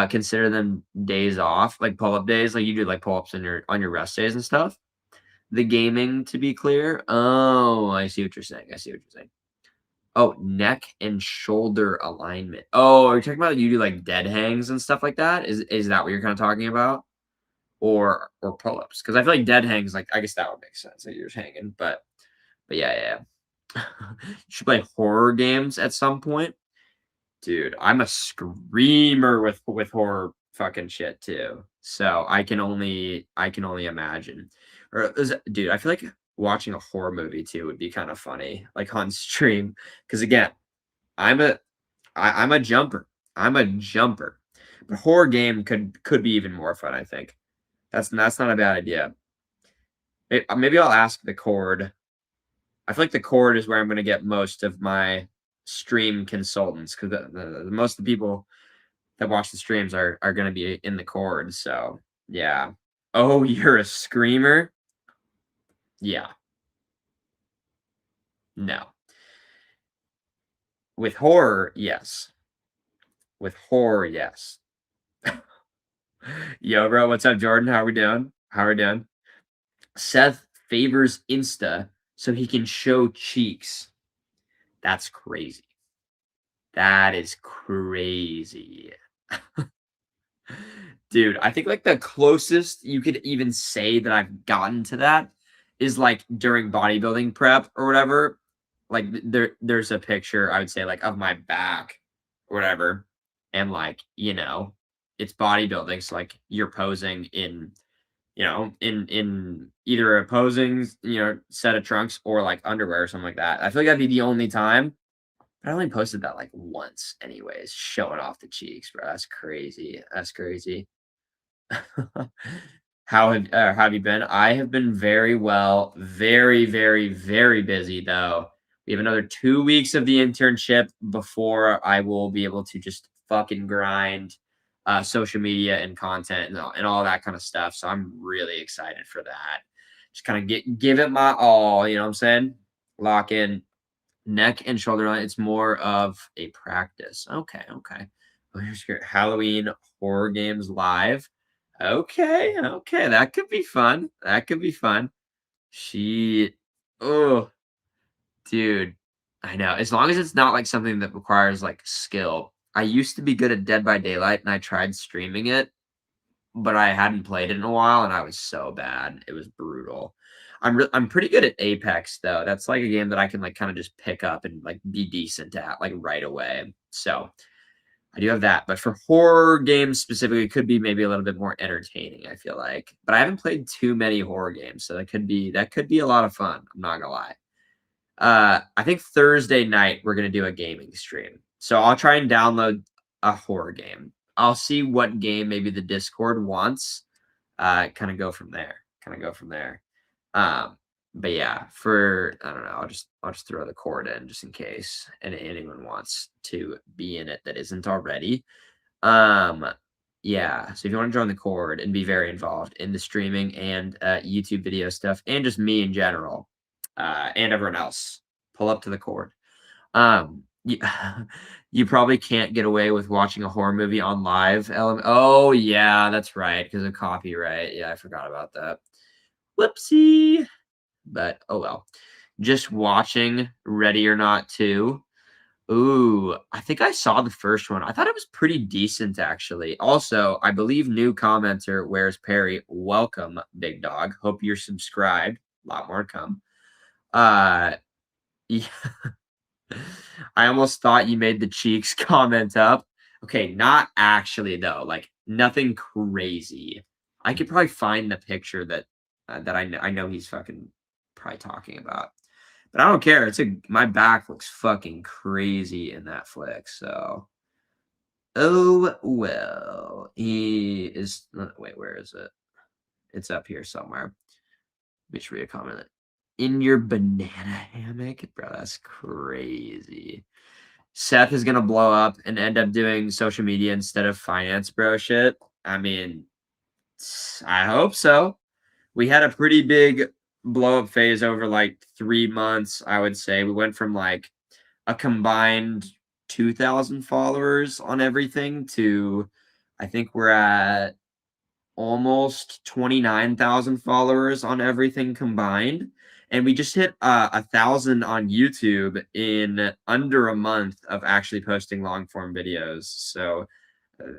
Consider them days off, like pull-up days, like you do like pull-ups on your rest days and stuff. The gaming, to be clear. Oh, I see what you're saying. Oh, neck and shoulder alignment. Oh, are you talking about you do like dead hangs and stuff like that? Is that what you're kind of talking about? or pull-ups. Because I feel like dead hangs, like, I guess that would make sense that you're just hanging, but yeah. You should play horror games at some point. Dude, I'm a screamer with horror fucking shit too. So I can only imagine. Dude, I feel like watching a horror movie too would be kind of funny, like on stream. Because again, I'm a I'm a jumper. I'm a jumper. But horror game could be even more fun, I think. That's not a bad idea. Maybe I'll ask the Cord. I feel like the Cord is where I'm gonna get most of my stream consultants because most of the people that watch the streams are gonna be in the Cord. So yeah. Oh, you're a screamer? Yeah. No. With horror, yes. With horror, yes. Yo, bro, what's up, Jordan? How we doing? How we doing? Seth favors Insta so he can show cheeks. That's crazy. That is crazy. Dude, I think, like, the closest you could even say that I've gotten to that is, like, during bodybuilding prep or whatever. Like, there's a picture, I would say, like, of my back or whatever, and, like, it's bodybuilding, so, like, you're posing in either a posing, set of trunks or, like, underwear or something like that. I feel like that'd be the only time. I only posted that, like, once anyways, showing off the cheeks, bro. That's crazy. That's crazy. How have you been? I have been very well, very, very, very busy though. We have another 2 weeks of the internship before I will be able to just fucking grind social media and content and all that kind of stuff. So I'm really excited for that. Just kind of give it my all, you know what I'm saying? Lock in neck and shoulder line. It's more of a practice. Okay, okay. Oh, here's your Halloween horror games live. Okay, okay, that could be fun. That could be fun. She, oh, dude, I know. As long as it's not like something that requires like skill. I used to be good at Dead by Daylight, and I tried streaming it, but I hadn't played it in a while, and I was so bad. It was brutal. I'm pretty good at Apex though. That's like a game that I can like kind of just pick up and like be decent at like right away. So I do have that, but for horror games specifically, it could be maybe a little bit more entertaining, I feel like. But I haven't played too many horror games, so that could be a lot of fun. I'm not gonna lie. I think Thursday night we're gonna do a gaming stream. So I'll try and download a horror game. I'll see what game maybe the Discord wants. Kind of go from there. Kind of go from there. Um, but yeah, for I don't know, I'll just throw the cord in just in case and anyone wants to be in it that isn't already. Um, yeah, so if you want to join the cord and be very involved in the streaming and YouTube video stuff and just me in general, and everyone else, pull up to the cord. You, you probably can't get away with watching a horror movie on live. Oh yeah, that's right, because of copyright. Yeah, I forgot about that. Whoopsie. But oh well. Just watching Ready or Not 2. Ooh, I think I saw the first one. I thought it was pretty decent actually. Also, I believe new commenter Where's Perry. Welcome, big dog. Hope you're subscribed. A lot more to come. Yeah. I almost thought you made the cheeks comment up. Okay, not actually though. Like nothing crazy. I could probably find the picture that I know he's fucking probably talking about. But I don't care. My back looks fucking crazy in that flick. So, oh well. He is. Wait, where is it? It's up here somewhere. Make sure you comment it. In your banana hammock, bro. That's crazy. Seth is gonna blow up and end up doing social media instead of finance bro shit. I mean, I hope so. We had a pretty big blow up phase over like 3 months, I would say. We went from like a combined 2,000 followers on everything to I think we're at almost 29,000 followers on everything combined. And we just hit 1,000 on YouTube in under a month of actually posting long form videos. So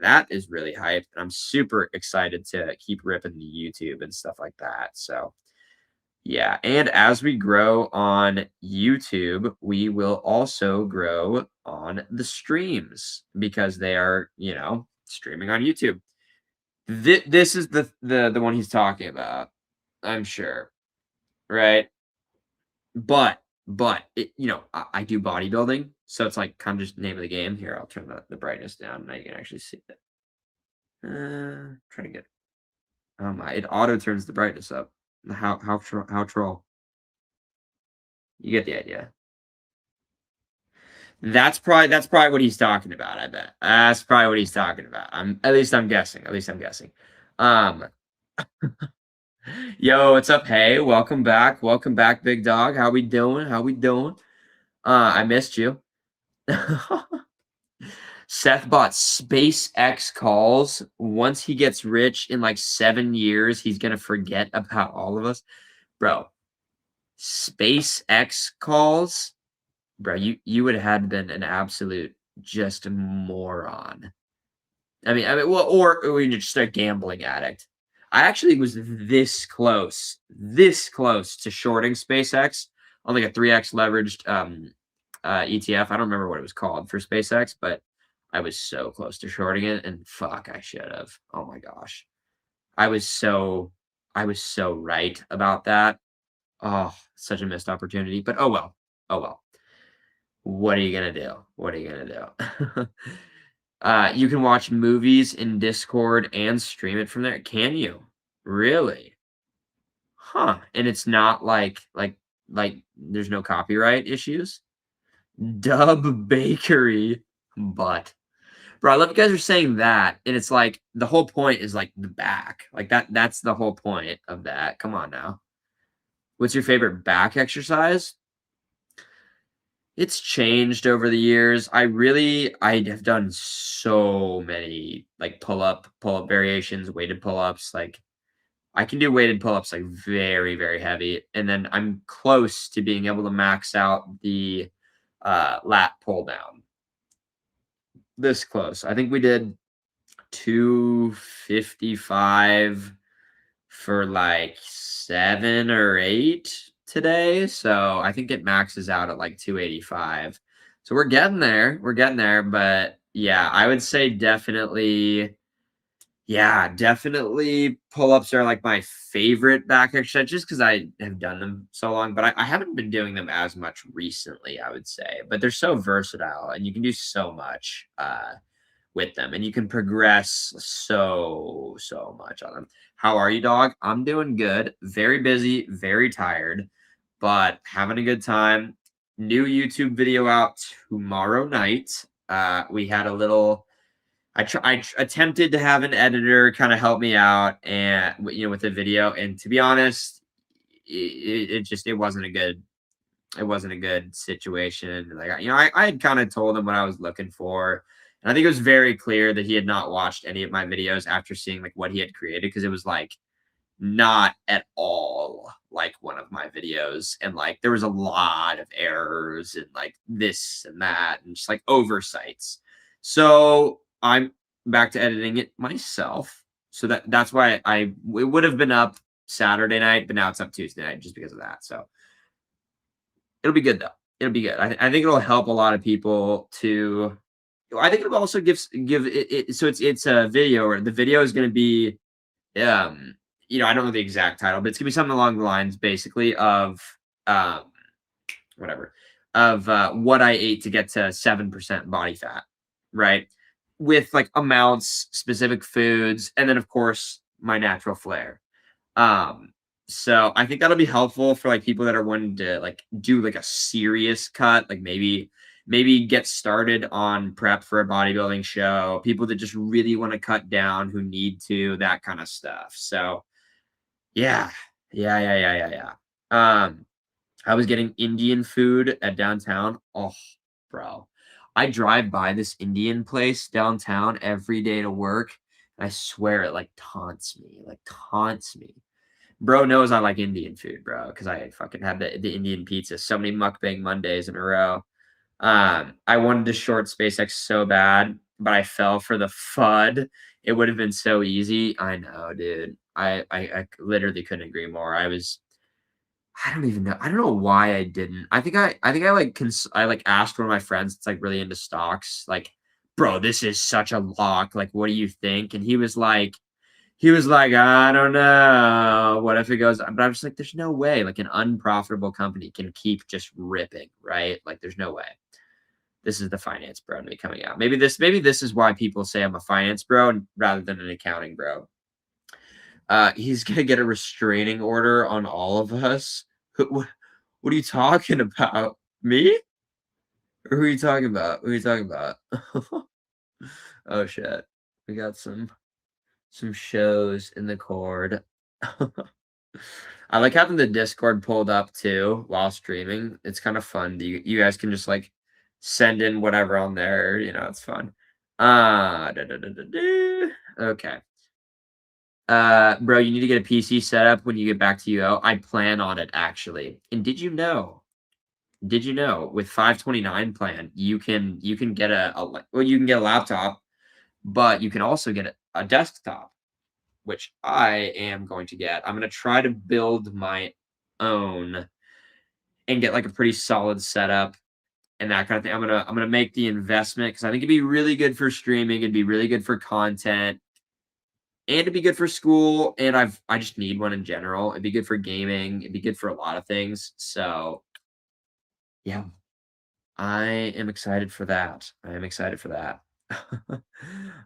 that is really hyped. I'm super excited to keep ripping the YouTube and stuff like that. So yeah, and as we grow on YouTube, we will also grow on the streams because they are, streaming on YouTube. This is the one he's talking about, I'm sure, right? But I do bodybuilding, so it's like kind of just name of the game. Here, I'll turn the brightness down, now you can actually see it. Trying to get. Oh my! It auto turns the brightness up. How troll? You get the idea. That's probably what he's talking about. I bet that's probably what he's talking about. At least I'm guessing. At least I'm guessing. Um, yo, what's up? Hey, welcome back. Welcome back, big dog. How we doing? How we doing? I missed you. Seth bought SpaceX calls. Once he gets rich in like 7 years, he's gonna forget about all of us, bro. SpaceX calls. Bro, you would have had been an absolute just moron. Well, or you just a gambling addict. I actually was this close to shorting SpaceX on like a 3x leveraged ETF. I don't remember what it was called for SpaceX, but I was so close to shorting it, and fuck, I should have. Oh my gosh, I was so right about that. Oh, such a missed opportunity. But oh well, oh well. What are you gonna do? What are you gonna do? You can watch movies in Discord and stream it from there. Can you? Really? Huh. And it's not like there's no copyright issues? Dub Bakery, but bro, I love you guys are saying that, and it's like the whole point is like the back. Like that's the whole point of that. Come on now. What's your favorite back exercise? It's changed over the years. I have done so many like pull-up variations, weighted pull-ups. Like I can do weighted pull-ups like very, very heavy. And then I'm close to being able to max out the lat pull down. This close. I think we did 255 for like 7 or 8 today. So I think it maxes out at like 285. So we're getting there. We're getting there. But yeah, I would say definitely. Yeah, definitely pull-ups are like my favorite back exercise just because I have done them so long, but I haven't been doing them as much recently, I would say. But they're so versatile and you can do so much with them and you can progress so much on them. How are you, dog? I'm doing good. Very busy, very tired, but having a good time. New YouTube video out tomorrow night. We had a little. I attempted to have an editor kind of help me out and with the video, and to be honest, it wasn't a good situation. Like I had kind of told him what I was looking for, and I think it was very clear that he had not watched any of my videos after seeing like what he had created because it was like not at all like one of my videos, and like there was a lot of errors and like this and that and just like oversights. So I'm back to editing it myself. So that's why it would have been up Saturday night, but now it's up Tuesday night just because of that. So it'll be good though. It'll be good. I think it'll help a lot of people to. I think it'll also give it. So it's a video, or the video is going to be, I don't know the exact title, but it's gonna be something along the lines, basically, of whatever, of what I ate to get to 7% body fat, right? With like amounts, specific foods, and then of course my natural flair. So I think that'll be helpful for like people that are wanting to like do like a serious cut, like maybe get started on prep for a bodybuilding show, people that just really want to cut down, who need to, that kind of stuff. So yeah. Yeah. I was getting Indian food at downtown. Oh, bro. I drive by this Indian place downtown every day to work. And I swear it like taunts me. Like taunts me. Bro knows I like Indian food, bro, because I fucking had the Indian pizza so many mukbang Mondays in a row. I wanted to short SpaceX so bad. but I fell for the FUD. It would have been so easy. I know, dude. I literally couldn't agree more. I don't even know. I don't know why I didn't. I think I like I like asked one of my friends that's like really into stocks, like, bro, this is such a lock. Like, what do you think? And he was like, I don't know. What if it goes? But I'm just like, there's no way. Like an unprofitable company can keep just ripping, right? Like, there's no way. This is the finance bro in me coming out. Maybe this is why people say I'm a finance bro rather than an accounting bro. He's gonna get a restraining order on all of us. What are you talking about? Me? Or who are you talking about? Who are you talking about? Oh shit. We got some shows in the cord. I like having the Discord pulled up too while streaming. It's kind of fun. You guys can just like send in whatever on there. It's fun. Okay. Bro, you need to get a PC set up when you get back to UO. I plan on it actually. And did you know with 529 plan, you can get you can get a laptop, but you can also get a desktop, which I am going to get. I'm going to try to build my own and get like a pretty solid setup and that kind of thing. I'm gonna make the investment because I think it'd be really good for streaming. It'd be really good for content, and it'd be good for school. And I just need one in general. It'd be good for gaming. It'd be good for a lot of things. So yeah, I am excited for that. I am excited for that.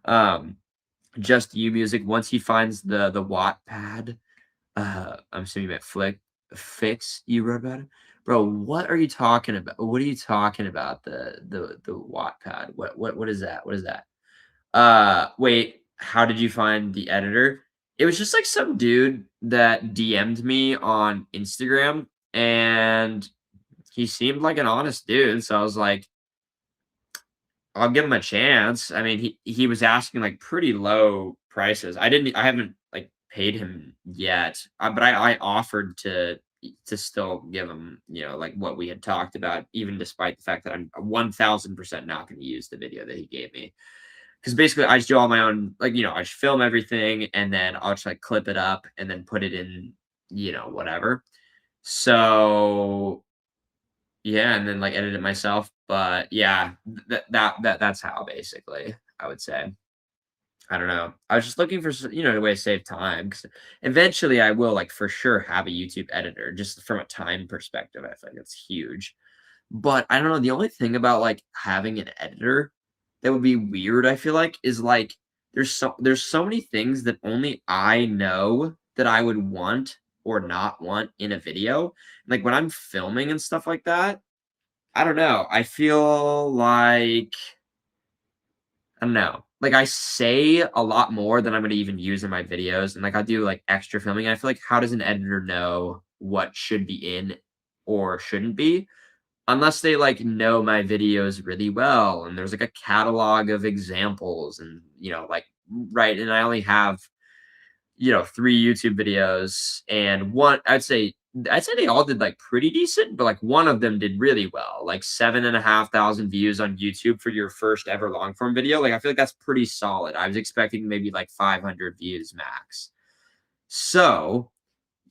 um, just you music. Once he finds the Wattpad, I'm assuming you meant fix you wrote about it, bro. What are you talking about? What are you talking about? The Wattpad. What is that? What is that? Wait. How did you find the editor? It was just like some dude that DM'd me on Instagram, and he seemed like an honest dude. So I was like, I'll give him a chance. I mean, he was asking like pretty low prices. I haven't like paid him yet, but I offered to still give him, like what we had talked about, even despite the fact that I'm 1000% not going to use the video that he gave me. Because basically, I just do all my own, like, I just film everything and then I'll just like clip it up and then put it in, whatever. So yeah, and then, like, edit it myself, but yeah, that's how basically, I would say. I don't know. I was just looking for a way to save time. Because eventually I will, like, for sure have a YouTube editor just from a time perspective. I think it's huge. But I don't know, the only thing about, like, having an editor that would be weird, I feel like, is, like, there's so many things that only I know that I would want or not want in a video. Like, when I'm filming and stuff like that, I don't know. I feel like I don't know. Like I say a lot more than I'm gonna even use in my videos, and like I do like extra filming. I feel like how does an editor know what should be in or shouldn't be unless they like know my videos really well and there's like a catalog of examples and like right and I only have 3 YouTube videos, and I'd say they all did, like, pretty decent, but, like, one of them did really well, like, 7,500 views on YouTube for your first ever long form video. Like, I feel like that's pretty solid. I was expecting maybe, like, 500 views max. So,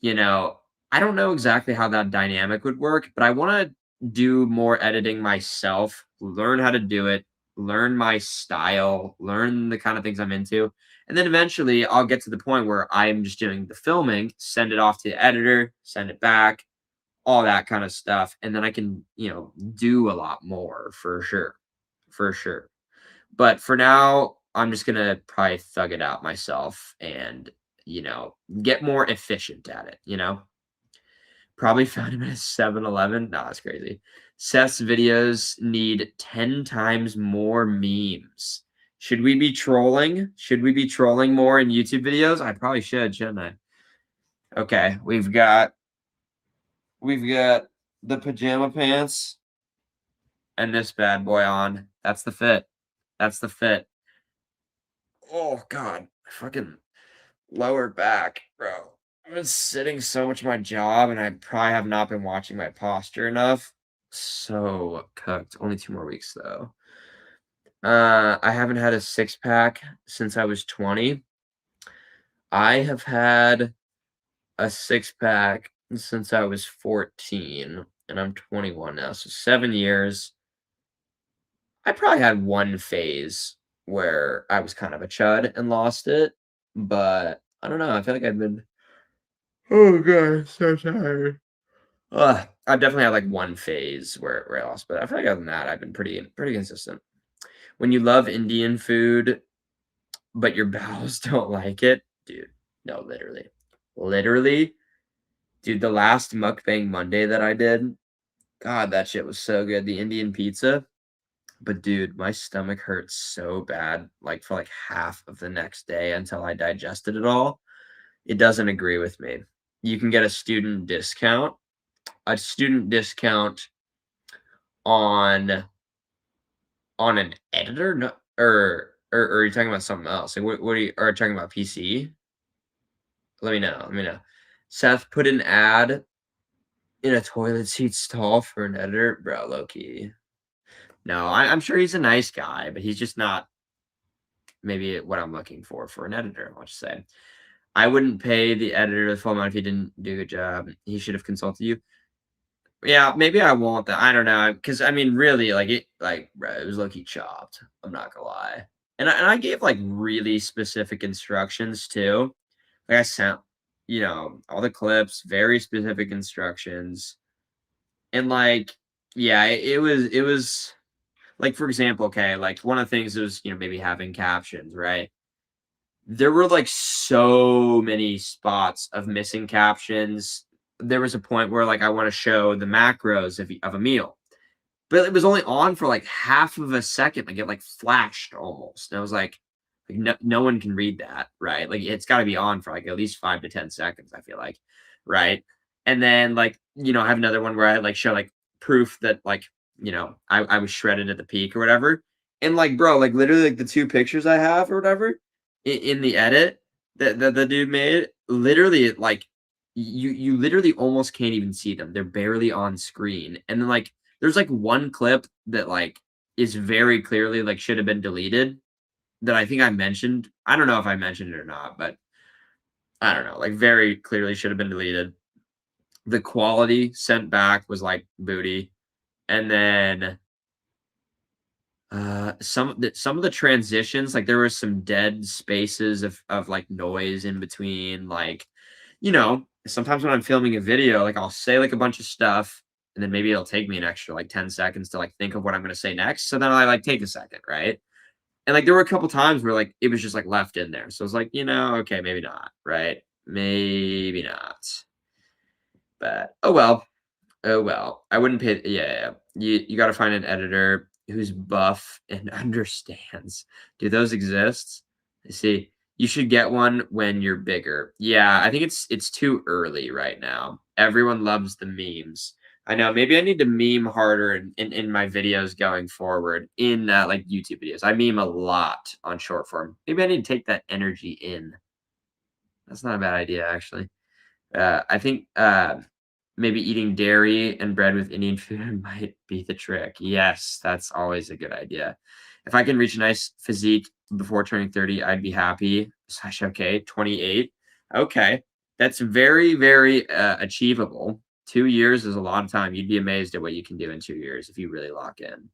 you know, I don't know exactly how that dynamic would work, but I wanna do more editing myself, learn how to do it, learn my style, learn the kind of things I'm into, and then eventually I'll get to the point where I'm just doing the filming, send it off to the editor, send it back, all that kind of stuff, and then I can, do a lot more for sure. For sure. But for now, I'm just gonna probably thug it out myself and, get more efficient at it. Probably found him at a 7-Eleven. No, that's crazy. Seth's videos need 10 times more memes. Should we be trolling? Should we be trolling more in YouTube videos? I probably should, shouldn't I? Okay, we've got the pajama pants and this bad boy on. That's the fit. That's the fit. Oh god, fucking lower back, bro. I've been sitting so much of my job, and I probably have not been watching my posture enough. So cooked. Only 2 more weeks though. I haven't had a six-pack since I was 20. I have had a six-pack since I was 14, and I'm 21 now, so 7 years. I probably had one phase where I was kind of a chud and lost it, but I don't know, I feel like I've been oh god, so tired. I've definitely had, like, one phase where I lost, but I feel like other than that, I've been pretty consistent. When you love Indian food, but your bowels don't like it, dude, no, literally. Literally, dude, the last Mukbang Monday that I did, god, that shit was so good, the Indian pizza, but dude, my stomach hurt so bad, like, for, like, half of the next day until I digested it all. It doesn't agree with me. You can get a student discount on an editor? No, or are you talking about something else? Like, what are you talking about PC? Let me know. Seth put an ad in a toilet seat stall for an editor? Bro, low key. No, I'm sure he's a nice guy, but he's just not maybe what I'm looking for an editor, I'll just say. I wouldn't pay the editor the full amount if he didn't do a good job. He should have consulted you. Yeah, maybe I won't. I don't know, because I mean, really, bro, it was low-key chopped. I'm not gonna lie, and I gave like really specific instructions too. Like I sent, all the clips, very specific instructions, and like, yeah, it was like for example, okay, like one of the things was maybe having captions, right? There were, like, so many spots of missing captions. There was a point where, like, I wanna show the macros of a meal, but it was only on for, like, half of a second, like, it, like, flashed almost, and I was like, no one can read that, right? Like, it's gotta be on for, like, at least 5 to 10 seconds, I feel like, right? And then, like, I have another one where I, like, show, like, proof that, like, I was shredded at the peak or whatever, and, like, bro, like, literally, like, the 2 pictures I have or whatever in the edit that the dude made, literally, like, you literally almost can't even see them. They're barely on screen, and then, like, there's, like, one clip that, like, is very clearly, like, should have been deleted that I think I mentioned. I don't know if I mentioned it or not, but I don't know, like, very clearly should have been deleted. The quality sent back was, like, booty, and then some of the transitions, like, there were some dead spaces of, like, noise in between, like, sometimes when I'm filming a video, like, I'll say, like, a bunch of stuff, and then maybe it'll take me an extra, like, 10 seconds to, like, think of what I'm gonna say next, so then I, like, take a second, right? And, like, there were a couple times where, like, it was just, like, left in there, so I was like, okay, maybe not, right? Maybe not. But, oh well. Oh, well, I wouldn't pay yeah, yeah, yeah. You gotta find an editor who's buff and understands. Do those exist? I see. You should get one when you're bigger. Yeah, I think it's too early right now. Everyone loves the memes. I know, maybe I need to meme harder in my videos going forward in, like, YouTube videos. I meme a lot on short form. Maybe I need to take that energy in. That's not a bad idea, actually. I think, maybe eating dairy and bread with Indian food might be the trick. Yes, that's always a good idea. If I can reach a nice physique before turning 30, I'd be happy. Slash, okay, 28. Okay. That's very, very achievable. 2 years is a lot of time. You'd be amazed at what you can do in 2 years if you really lock in.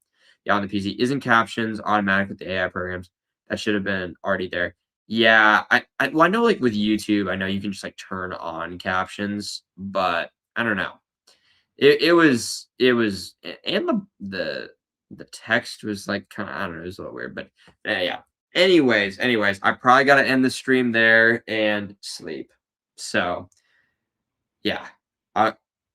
Yeah, on the PC. Isn't captions automatic with the AI programs? That should have been already there. Yeah, well, I know, like, with YouTube, I know you can just, like, turn on captions, but I don't know. It was and the text was, like, kinda I don't know, it was a little weird, but, yeah. Anyways, I probably gotta end the stream there and sleep. So, yeah. Uh,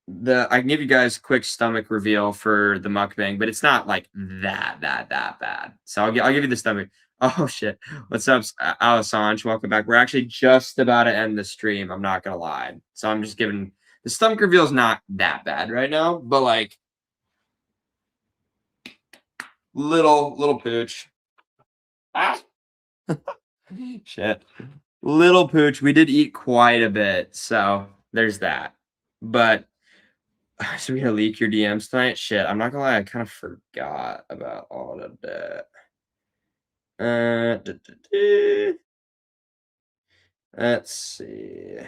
I can give you guys a quick stomach reveal for the mukbang, but it's not, like, that bad. So I'll give you the stomach. Oh, shit. What's up, Alasange? Welcome back. We're actually just about to end the stream, I'm not gonna lie. So I'm just giving the stomach reveal is not that bad right now, but, like, little pooch. Ah! Shit. Little pooch. We did eat quite a bit, so there's that. But so we gonna leak your DMs tonight? Shit, I'm not gonna lie, I kind of forgot about all of that. Let's see.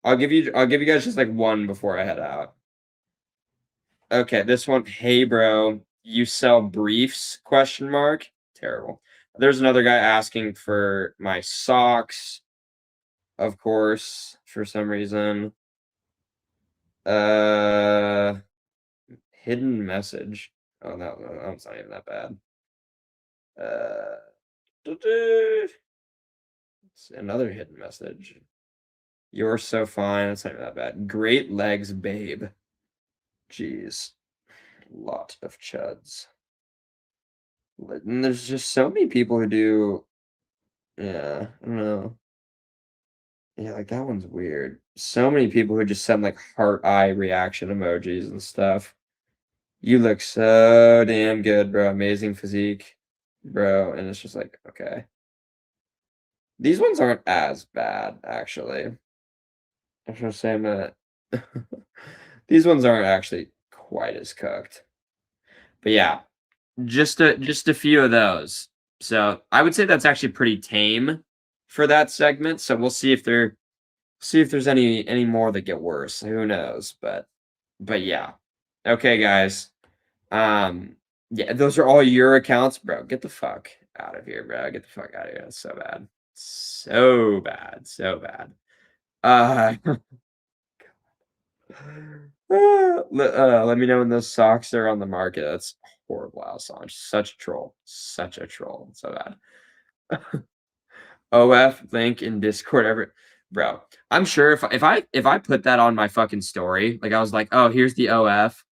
I'll give you guys just like one before I head out. Okay, this one. Hey, bro, you sell briefs? Question mark. Terrible. There's another guy asking for my socks, of course, for some reason. Hidden message. Oh, no, that's not even that bad. It's another hidden message. You're so fine. That's not even that bad. Great legs, babe. Jeez. Lot of chuds. And there's just so many people who do. Yeah, I don't know. Yeah, like that one's weird. So many people who just send like heart eye reaction emojis and stuff. You look so damn good, bro. Amazing physique, bro. And it's just like, okay. These ones aren't as bad, actually. I was gonna say I'm not. These ones aren't actually quite as cooked. But yeah, just a few of those. So I would say that's actually pretty tame for that segment. So we'll see if there's any more that get worse. Who knows? But yeah. Okay, guys. Yeah, those are all your accounts, bro. Get the fuck out of here, bro. Get the fuck out of here. That's so bad. So bad. So bad. Uh let me know when those socks are on the market. That's horrible, Assange. Such a troll. Such a troll. So bad. OF link in Discord ever. Bro, I'm sure if I put that on my fucking story, like I was like, oh, here's the OF,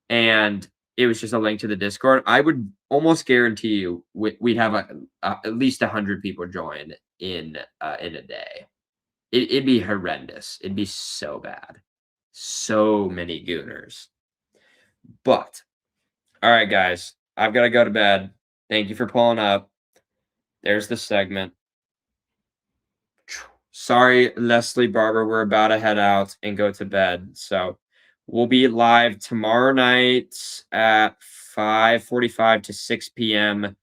and it was just a link to the Discord, I would almost guarantee you we'd have at least 100 people join in a day. It'd be horrendous. It'd be so bad. So many gooners. But all right, guys, I've got to go to bed. Thank you for pulling up. There's the segment. Sorry, Leslie Barber, we're about to head out and go to bed. So we'll be live tomorrow night at 5:45 to 6 p.m.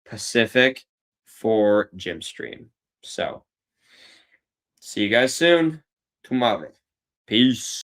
Pacific for gym stream. So see you guys soon tomorrow. Peace.